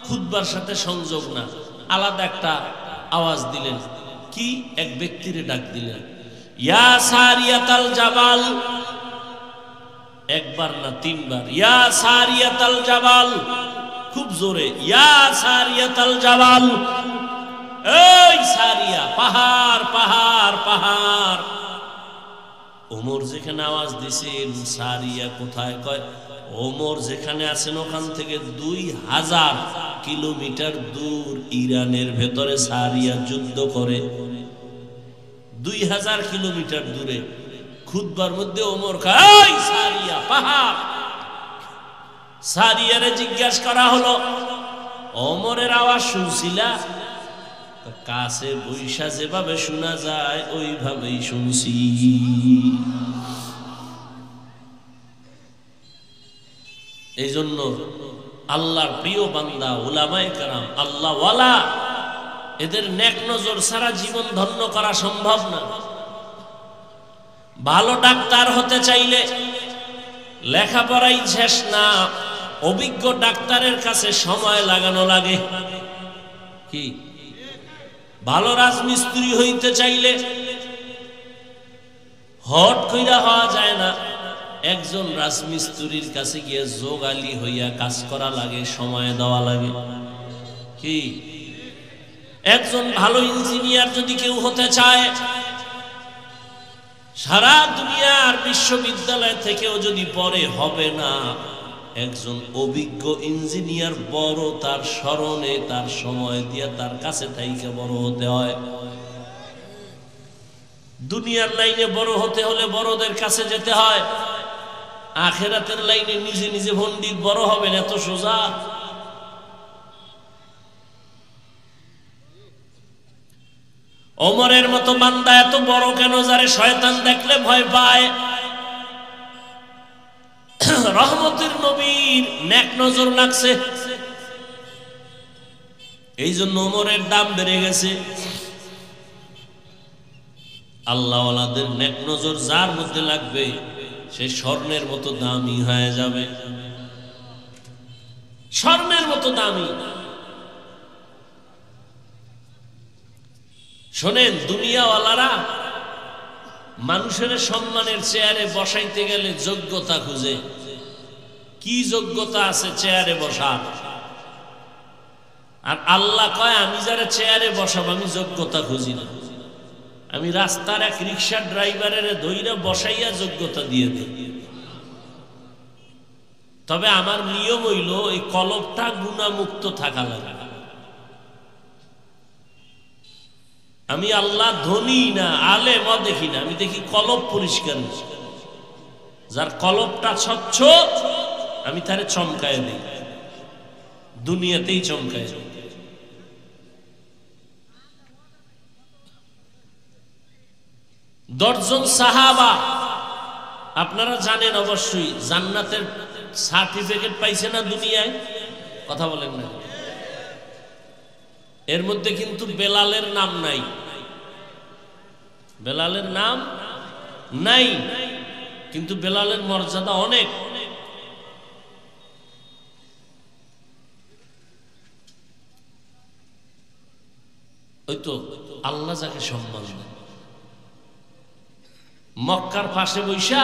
খুতবার সাথে সংযোগ না, আলাদা একটা আওয়াজ দিলেন। কি? এক ব্যক্তিরে ডাক দিলেন, ইয়া সারিয়াতাল জাবাল। একবার না, তিনবার, ইয়া সারিয়াতাল জাবাল, খুব জোরে, ইয়া সারিয়াতাল জাবাল। এই সারিয়া, পাহাড় পাহাড় পাহাড়। ওমর যেখানে আওয়াজ দিছেন, সারিয়া কোথায়? কয় ওমর যেখানে আছেন ওখান থেকে 2000 কিলোমিটার দূর ইরানের ভেতরে সারিয়া যুদ্ধ করে। 2000 কিলোমিটার দূরে খুতবার মধ্যে ওমর কয় সারিয়া পাহাড়। সারিয়ারে জিজ্ঞাসা করা হলো, ওমরের আওয়াজ শুনছিলা? কাছে বৈশা যেভাবে শোনা যায় ওইভাবেই শুনছি। এই জন্য আল্লাহর প্রিয় বান্দা, উলামায়ে কেরাম, আল্লাহ ওয়ালা, এদের নেক নজর ছাড়া জীবন ধন্য করা সম্ভব না। ভালো ডাক্তার হতে চাইলে লেখাপড়াই শেষ না, অভিজ্ঞ ডাক্তারের কাছে সময় লাগানো লাগে। কি? ভালো রাজমিস্ত্রি হইতে চাইলে হট কইরা হওয়া যায় না, একজন রাজমিস্ত্রির কাছে গিয়ে যোগালি হইয়া কাজ করা লাগে, সময় দেওয়া লাগে। কি? একজন ভালো ইঞ্জিনিয়ার যদি কেউ হতে চায়, সারা দুনিয়ার বিশ্ববিদ্যালয় থেকেও যদি পড়ে হবে না। একজন অভিজ্ঞ ইঞ্জিনিয়ার বড়, তার স্মরণে, তার সময় দিয়ে তার কাছে থাইকে বড় হতে হয়। দুনিয়ার লাইনে বড় হতে হলে বড়দের কাছে যেতে হয়, আখিরাতের লাইনে নিজে নিজে পণ্ডিত বড় হবেন, এত সোজা? ওমরের মতো বান্দা এত বড় কেন, যারে শয়তান দেখলে ভয় পায়? রহমতের নবীর নেক নজর লাগছে, এই জন্য ওমরের দাম বেড়ে গেছে। আল্লাহওয়ালাদের নেক নজর যার মধ্যে লাগবে, সে স্বর্ণের মতো দামি হয়ে যাবে, স্বর্ণের মতো দামি। শোনেন, দুনিয়াওয়ালারা মানুষের সম্মানের চেয়ারে বসাইতে গেলে যোগ্যতা খুঁজে। কি যোগ্যতা আছে চেয়ারে বসার? আর আল্লাহ কয় আমি যারা চেয়ারে বসাবো আমি যোগ্যতা খুঁজি না, আমি রাস্তার এক রিক্সা ড্রাইভারের ধইরা বসাইয়া যোগ্যতা দিয়ে দিই। তবে আমার নিয়ম হইল এই কলবটা গুনাহমুক্ত থাকা লাগে। আমি আল্লাহ ধনী না আলেমও দেখি না, আমি দেখি কলব পরিষ্কার। যার কলবটা স্বচ্ছ আমি তারে চমকায় দিই, দুনিয়াতেই চমকায়। 10 জন সাহাবা আপনারা জানেন অবশ্যই জান্নাতের সার্টিফিকেট পাইছে না দুনিয়ায়, কথা বলেন না। এর মধ্যে কিন্তু বেলালের নাম নাই, বেলালের নাম নাই, কিন্তু বেলালের মর্যাদা অনেক। ওই তো আল্লাহ যাকে সম্মান দেন। মক্কার পাশে বৈশা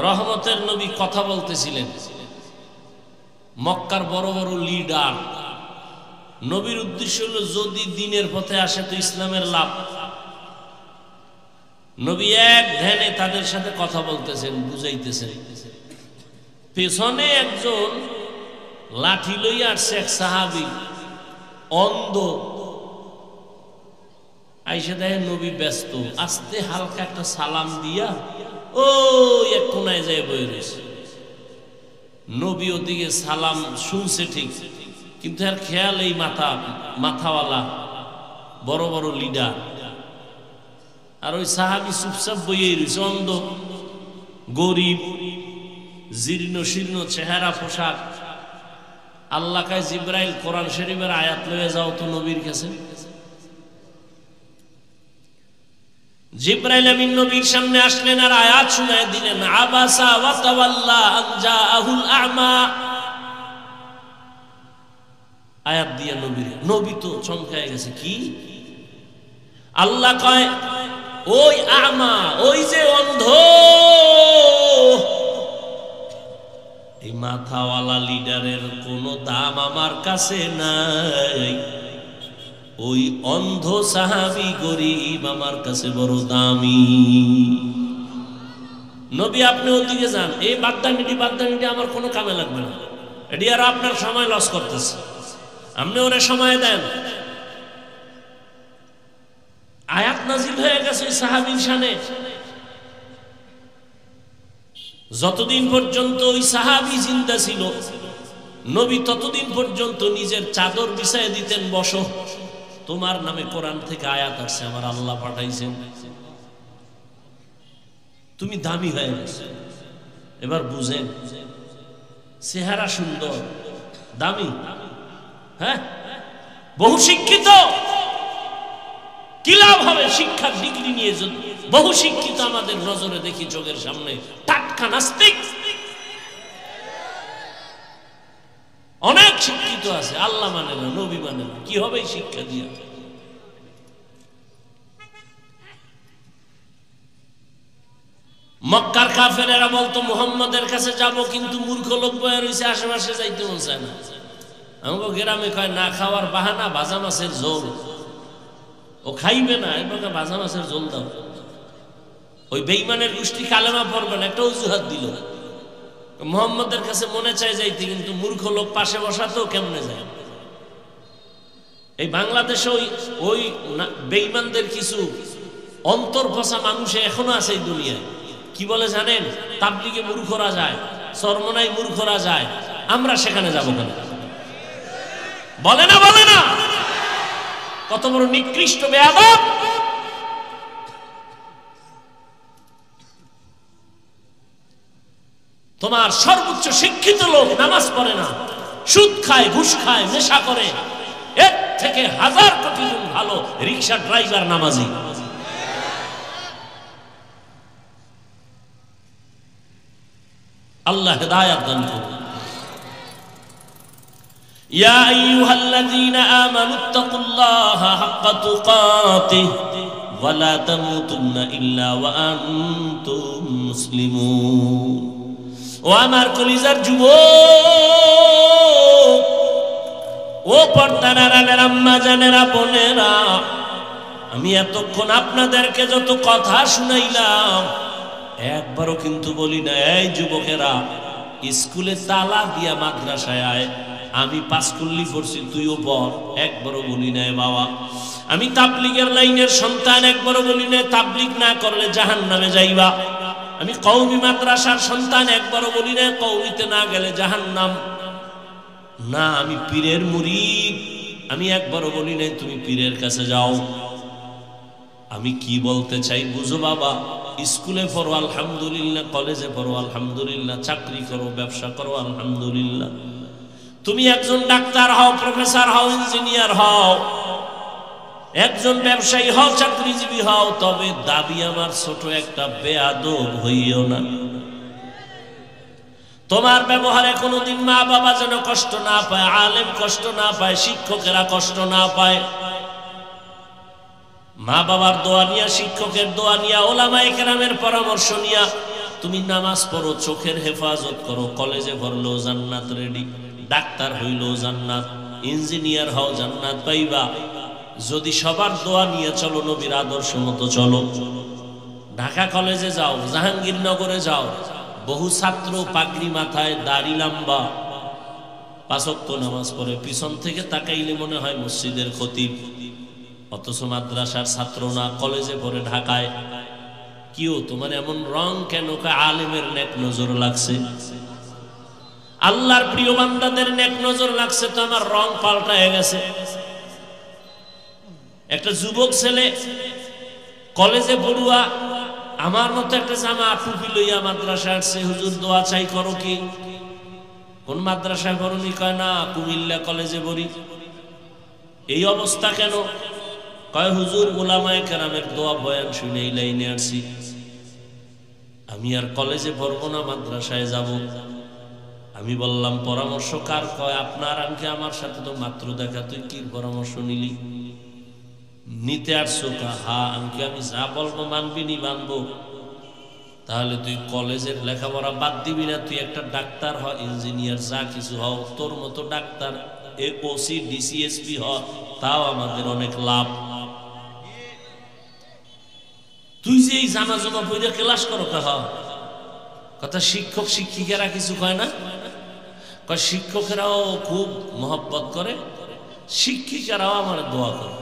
রহমতের নবী কথা বলতেছিলেন। মক্কার বড় বড় লিডার, নবীর উদ্দেশ্য হলো যদি দিনের পথে আসে তো ইসলামের লাভ। নবী এক ধ্যানে তাদের সাথে কথা বলতেছেন, বুঝাইতেছেন। পেছনে একজন লাঠি লইয়া আসছে, এক সাহাবী অন্ধ। আইসা দেখেন নবী ব্যস্ত, আস্তে হালকা একটা সালাম দিয়া ওই এক কোনায় যায় বয়ে রয়েছে। নবী ওদিকে সালাম শুনছে ঠিক, কিন্তু আর খেয়াল এই মাথাওয়ালা বড় বড় লিডার, আর ওই সাহাবী চুপচাপ বইয়ে রয়েছে, অন্ধ, গরিব, জীর্ণ শীর্ণ চেহারা, পোশাক। আল্লাহ কায় জিব্রাইল কোরআন শরীফের আয়াত লয়ে যাও তো নবীর কাছে। জিব্রাইল আমিন নবীর সামনে আসলেন আর আয়াত শুনায় দিলেন, আবাসা ওয়া তাওয়াল্লা আন জাআহুল আ'মা। আয়াত দিয়া নবী তো চমকায় গেছে। কি আল্লাহ কয়, ওই আ'মা, ওই যে অন্ধ, এই মাথাওয়ালা লিডারের কোনো দাম আমার কাছে নাই, ওই অন্ধ সাহাবী গরিব আমার কাছে বড় দামি। নবী আপনি ওদিকে যান, এই বাদ্দামিটি আমার কোনো কামে লাগবে না, এটি আর আপনার সময় লস করতেছে, আপনি ওরে সময় দেন। আয়াত নাজিল হয়ে গেছে ওই সাহাবীর শানে। যতদিন পর্যন্ত ওই সাহাবী জিন্দা ছিল, নবী ততদিন পর্যন্ত নিজের চাদর বিছায় দিতেন, বসো, তোমার নামে কোরআন থেকে আয়াত আসছে, আমার আল্লাহ পাঠাইছেন, তুমি দামি হয়ে গেছো। এবার বুঝেন, চেহারা সুন্দর, দামি, হ্যাঁ, বহু শিক্ষিত, কি লাভ হবে শিক্ষার ডিগ্রি নিয়ে? বহু শিক্ষিত আমাদের নজরে দেখি, চোখের সামনে টাটকা নাস্তিক। অনেক শিক্ষিত আছে, আল্লাহ মানে না, নবী মানে না, কি হবে শিক্ষা দিয়ে? মক্কার কাফেরেরা বলতো মুহাম্মদের কাছে যাব, কিন্তু মূর্খ লোক বয়ে রয়েছে, আশেপাশে যাইতে মন চায় না। আমাকে গ্রামে কয় না খাওয়ার বাহানা, ভাজা মাছের ঝোল, ও খাইবে না, এবার ভাজা মাছের ঝোল দাও। ওই বেঈমানের গোষ্ঠী কালেমা পড়বে না, একটা অজুহাত দিল। মুহাম্মদের কাছে মনে চায় যাইতে, কিন্তু মূর্খ লোক পাশে বসাতেও কেমনে যায়। এই বাংলাদেশে ওই বেঈমানদের কিছু অন্তর ফসা মানুষ এখনো আছে এই দুনিয়ায়। কি বলে জানেন? তাবলীগে মূর্খরা যায়, চরমনায় মূর্খরা যায়, আমরা সেখানে যাব কেন? বলে না, বলে না? কত বড় নিকৃষ্ট বেয়াদব! তোমার সর্বোচ্চ শিক্ষিত লোক নামাজ পড়ে না, সুদ খায়, ঘুষ খায়, নেশা করে, এর থেকে হাজার কোটি গুণ ভালো রিকশা ড্রাইভার নামাজি। আল্লাহ হেদায়েত দান করুন। ইয়া আইয়ুহাল্লাযীনা আমানুত্তাকুল্লাহা হাক্কা তুকাতিহি ওয়া লা তামুতুন্না ইল্লা ওয়া আনতুম মুসলিমুন। ও আমার কলিজার যুবক, ও পর্দার আড়ালের আম্মা জানেরা, বোনেরা, আমি এতক্ষণ আপনাদেরকে যত কথা শুনাইলাম একবারও কিন্তু বলি না এই যুবকেরা স্কুলে তালা দিয়া মাদ্রাসায় আয়, আমি পাঁচকুল্লি পড়ছি তুইও পড়, একবারও বলি নাই বাবা। আমি তাবলীগের লাইনের সন্তান, একবারও বলি নাই তাবলীগ না করলে জাহান্নামে যাইবা। আমি কওমি মাদ্রাসার সন্তান, একবারও বলি নাই কওমিতে না গেলে জাহান্নাম। না, আমি পীরের মুরিদ, আমি একবারও বলি নাই তুমি পীরের কাছে যাও। আমি কি বলতে চাই বুঝো বাবা, স্কুলে পড়ো আলহামদুলিল্লাহ, কলেজে পড়ো আলহামদুলিল্লাহ, চাকরি করো, ব্যবসা করো আলহামদুলিল্লাহ, তুমি একজন ডাক্তার হও, প্রফেসর হও, ইঞ্জিনিয়ার হও, একজন ব্যবসায়ী হও, চাকরিজীবী হও, তবে দাবি আমার ছোট একটা বেয়াদব হইও না। তোমার ব্যবহারে কোনোদিন মা বাবা যেন কষ্ট না পায়, আলেম কষ্ট না পায়, শিক্ষকেরা কষ্ট না পায়। মা বাবার দোয়া নিয়া, শিক্ষকের দোয়া নিয়া, ওলামায়ে কেরামের পরামর্শ নিয়া তুমি নামাজ পড়ো, চোখের হেফাজত করো, কলেজে পড়লেও জান্নাত রেডি, ডাক্তার হইলেও জান্নাত, ইঞ্জিনিয়ার হও জান্নাত পাইবা। যদি সবার দোয়া নিয়ে চলো, নবীর আদর্শ মতো চলো। ঢাকা কলেজে যাও, জাহাঙ্গীরনগরে যাও, বহু ছাত্র পাগড়ি মাথায়, দাড়ি লম্বা, পাঁচ ওয়াক্ত নামাজ পড়ে, পিছন থেকে তাকাইলে মনে হয় মসজিদের খতিব, অথচ মাদ্রাসার ছাত্র না, কলেজে পড়ে ঢাকায়। কিও তোমার এমন রং কেন? আলেমের নেক নজর লাগছে, আল্লাহর প্রিয় বান্দাদের নেক নজর লাগছে, তো আমার রং পাল্টায় গেছে। একটা যুবক ছেলে কলেজে পড়ুয়া, আমার মতো একটা জামা টুপি লইয়া মাদ্রাসায় আসছে, হুজুর দোয়া চাই করো কি? কোন মাদ্রাসায় পড়নি? কয় না কুমিল্লা কলেজে পড়ি। এই অবস্থা কেন? কয় হুজুর ওলামায়ে কেরামের দোয়া বয়ান শুনে এই লাইনে আসছি, আমি আর কলেজে পড়বো না, মাদ্রাসায় যাব। আমি বললাম পরামর্শ কার? কয় আপনার। আনকে আমার সাথে তো মাত্র দেখা, তুই কি পরামর্শ নিলি? নিতে আসছো? হ্যাঁ। আনকে আমি যা বলবো মানবি নি? মানবো। তাহলে তুই কলেজের লেখাপড়া বাদ দিবি না, তুই একটা ডাক্তার হ, ইঞ্জিনিয়ার, যা কিছু হও, তোর মতো ডাক্তার ওসি ডিসিএসপি হ, তাও আমাদের অনেক লাভ। তুই যে এই জামা জমা পইরা ক্লাস করো, কথা শিক্ষক শিক্ষিকারা কিছু কয় না? কয় শিক্ষকেরাও খুব মহব্বত করে, শিক্ষিকারাও আমার দোয়া করে।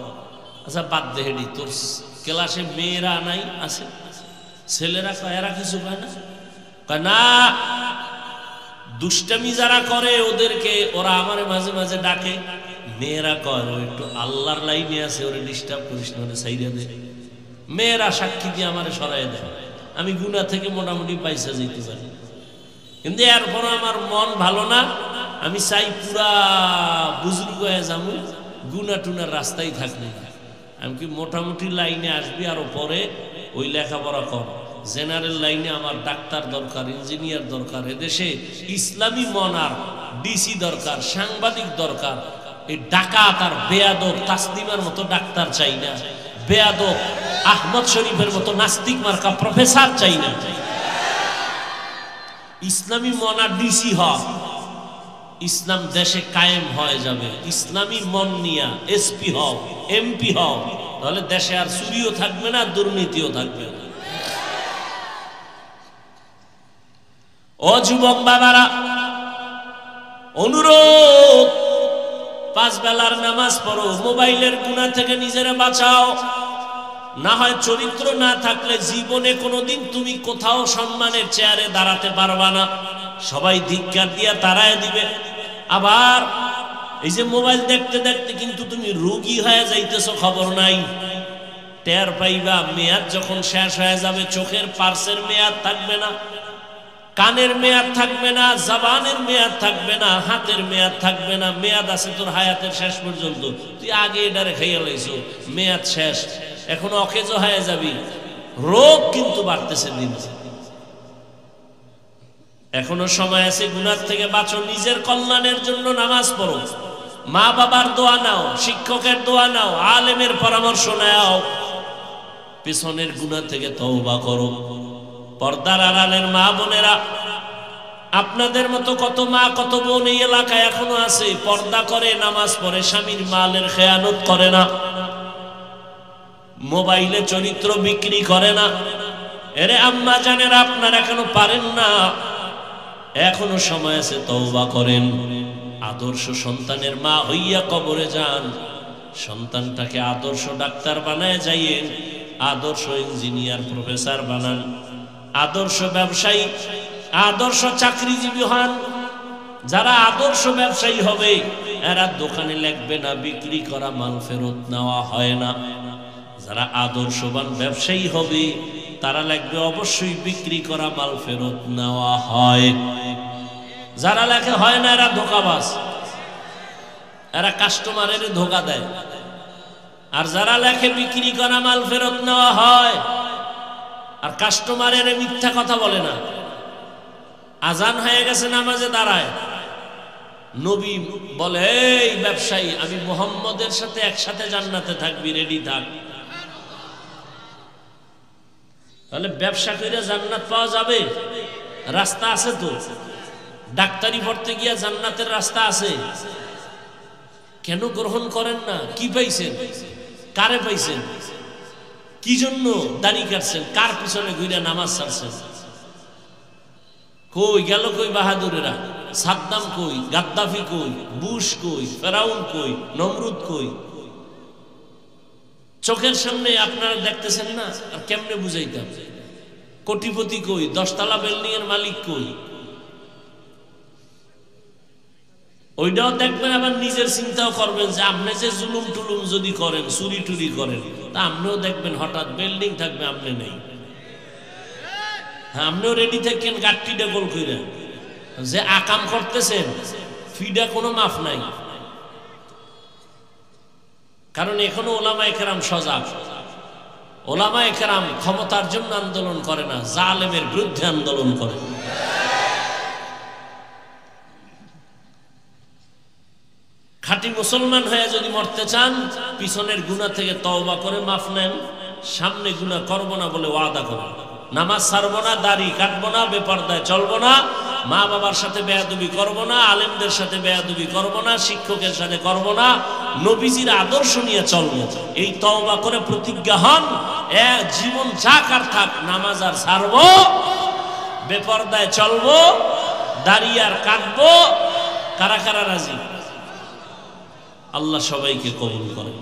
আচ্ছা বাদ দে হেডি, তোর ক্লাসে মেয়েরা নাই আছে, ছেলেরা কয় এরা কিছু কয় না? কয় না, দুষ্টামি যারা করে ওদেরকে ওরা আমারে মাঝে মাঝে ডাকে, মেয়েরা কয় ও একটু আল্লাহর লাইনে আছে, ওরে ডিস্টার্ব করিস না, ওরে সাইরা দে। মেয়েরা সাক্ষী দিয়ে আমারে সরাই দেয়, আমি গুনাহ থেকে মোটামুটি পয়সা যেতে পারি। কিন্তু এরপর আমার মন ভালো না, আমি চাই পুরা বুজুর্গ হয়ে যাবো, গুনাহ টুনার রাস্তায় থাকবে। আমি কি মোটামুটি লাইনে আসবি, আরো পরে ওই লেখাপড়া কর। জেনারেল লাইনে আমার ডাক্তার দরকার, ইঞ্জিনিয়ার দরকার, এদেশে ইসলামী মনার ডিসি দরকার, সাংবাদিক দরকার। এই ডাকাত আর বেয়াদব তাসলিমার মতো ডাক্তার চাই না, বেয়াদব আহমদ শরীফের মতো নাস্তিক মার্কা প্রফেসর চাই না। ইসলামী মনার ডিসি হয়, ইসলাম দেশে কায়েম হয়ে যাবে। ইসলামী মন নিয়া এসপি হও, এমপি হও, তাহলে দেশে আর চুরিও থাকবে না, দুর্নীতিও থাকবে না। ও যুবক বাবারা, অনুরোধ, পাঁচ বেলার নামাজ পড়ো, মোবাইলের গুনাহ থেকে নিজেরা বাঁচাও। না হয় চরিত্র না থাকলে জীবনে কোনোদিন তুমি কোথাও সম্মানের চেয়ারে দাঁড়াতে পারবা না, সবাই ধিক্কার দিয়া তাড়ায় দিবে। আবার এই যে মোবাইল দেখতে দেখতে কিন্তু তুমি রোগী হয়ে যাইতেছো, খবর নাই, টের পাইবা। মেয়াদ যখন শেষ হয়ে যাবে, চোখের পার্সের মেয়াদ থাকবে না, কানের মেয়াদ থাকবে না, জবানের মেয়াদ থাকবে না, হাতের মেয়াদ থাকবে না। মেয়াদ আছে তোর হায়াতের শেষ পর্যন্ত, তুই আগে এটারে খাইয়া লাইছো, মেয়াদ শেষ, এখন অকেজো হয়ে যাবি। রোগ কিন্তু বাড়তেছে দিন। এখনো সময় আছে, গুনাহ থেকে বাঁচো, নিজের কল্যাণের জন্য নামাজ পড়ো, মা বাবার দোয়া নাও, শিক্ষকের দোয়া নাও, আলেমের পরামর্শ নাও, পেছনের গুনাহ থেকে তওবা করো। পর্দার আড়ালের মা বোনেরা, আপনাদের মতো কত মা কত বোন এই এলাকায় এখনো আছে, পর্দা করে, নামাজ পড়ে, স্বামীর মালের খেয়ানত করে না, মোবাইলে চরিত্র বিক্রি করে না। এরে আম্মা জানেরা, আপনারা কেন পারেন না? এখনো সময় আছে, তওবা করেন। আদর্শ সন্তানের মা হইয়া কবরে যান, সন্তানটাকে আদর্শ ডাক্তার বানায় যাইয়েন, আদর্শ ইঞ্জিনিয়ার প্রফেসর বানান, আদর্শ ব্যবসায়ী, আদর্শ চাকরিজীবী হন। যারা আদর্শ ব্যবসায়ী হবে এরা দোকানে লিখবে না বিক্রি করা মাল ফেরত নেওয়া হয় না। যারা আদর্শবান ব্যবসায়ী হবে তারা লিখবে অবশ্যই বিক্রি করা মাল ফেরত নেওয়া হয়। যারা লেখে হয় না এরা ধোঁকাবাজ, এরা কাস্টমারের ধোঁকা দেয়। আর যারা লেখে বিক্রি করা মাল ফেরত নেওয়া হয় আর কাস্টমারের মিথ্যা কথা বলে না। আজান হয়ে গেছে, নামাজে দাঁড়ায়, নবী বলে এই ব্যবসায়ী আমি মুহাম্মদের সাথে একসাথে জান্নাতে থাকবি, রেডি থাক। তাহলে ব্যবসা করে জান্নাত পাওয়া যাবে? রাস্তা আছে তো। ডাক্তারি পড়তে গিয়া জান্নাতের রাস্তা আছে। কেন গ্রহণ করেন না? কি পাইছেন? কারে পাইছেন? কি জন্য দাড়ি কাটছেন? কার পিছনে ঘুরে নামাজ ছাড়ছেন? কই গেল কই বাহাদুরেরা? সাদ্দাম কই? গাদ্দাফি কই? বুশ কই? ফেরাউন কই? নমরুদ কই? চোখের সামনে আপনারা দেখতেছেন না, আর কেমনে বুঝাইতাম? কোটিপতি কই? 10 তলা বিল্ডিং এর মালিক কই? ওইটাও দেখবেন, আবার নিজের চিন্তাও করবেন যে আপনি যে জুলুম টুলুম যদি করেন, চুরি টুরি করেন, তা আপনিও দেখবেন হঠাৎ বিল্ডিং থাকবে, আপনি নেই। হ্যাঁ, আপনিও রেডি থাকেন গাট্টি ডেকল কইরা, যে আকাম করতেছেন ফিডা কোনো মাফ নাই। কারণ এখনো ওলামায়ে কেরাম সজাগ। ওলামায়ে কেরাম ক্ষমতার জন্য আন্দোলন করে না, জালেমের বিরুদ্ধে আন্দোলন করে। খাঁটি মুসলমান হয়ে যদি মরতে চান, পিছনের গুনাহ থেকে তওবা করে মাফ নেন, সামনে গুনাহ করব না বলে ওয়াদা করেন। নামাজ ছাড়বো না, দাড়ি কাটবো না, বেপরদায় চলবো না, মা বাবার সাথে বেয়াদবি করব না, আলেমদের সাথে বেয়াদবি করব না, শিক্ষকের সাথে করব না, নবীজির আদর্শ নিয়ে চলবো। এই তওবা করে প্রতিজ্ঞা হন, জীবন যাক আর থাক, নামাজ আর ছাড়বো, বেপরদায় চলবো, দাড়ি আর কাটবো। কারা কারা রাজি? আল্লাহ সবাইকে কবুল করেন।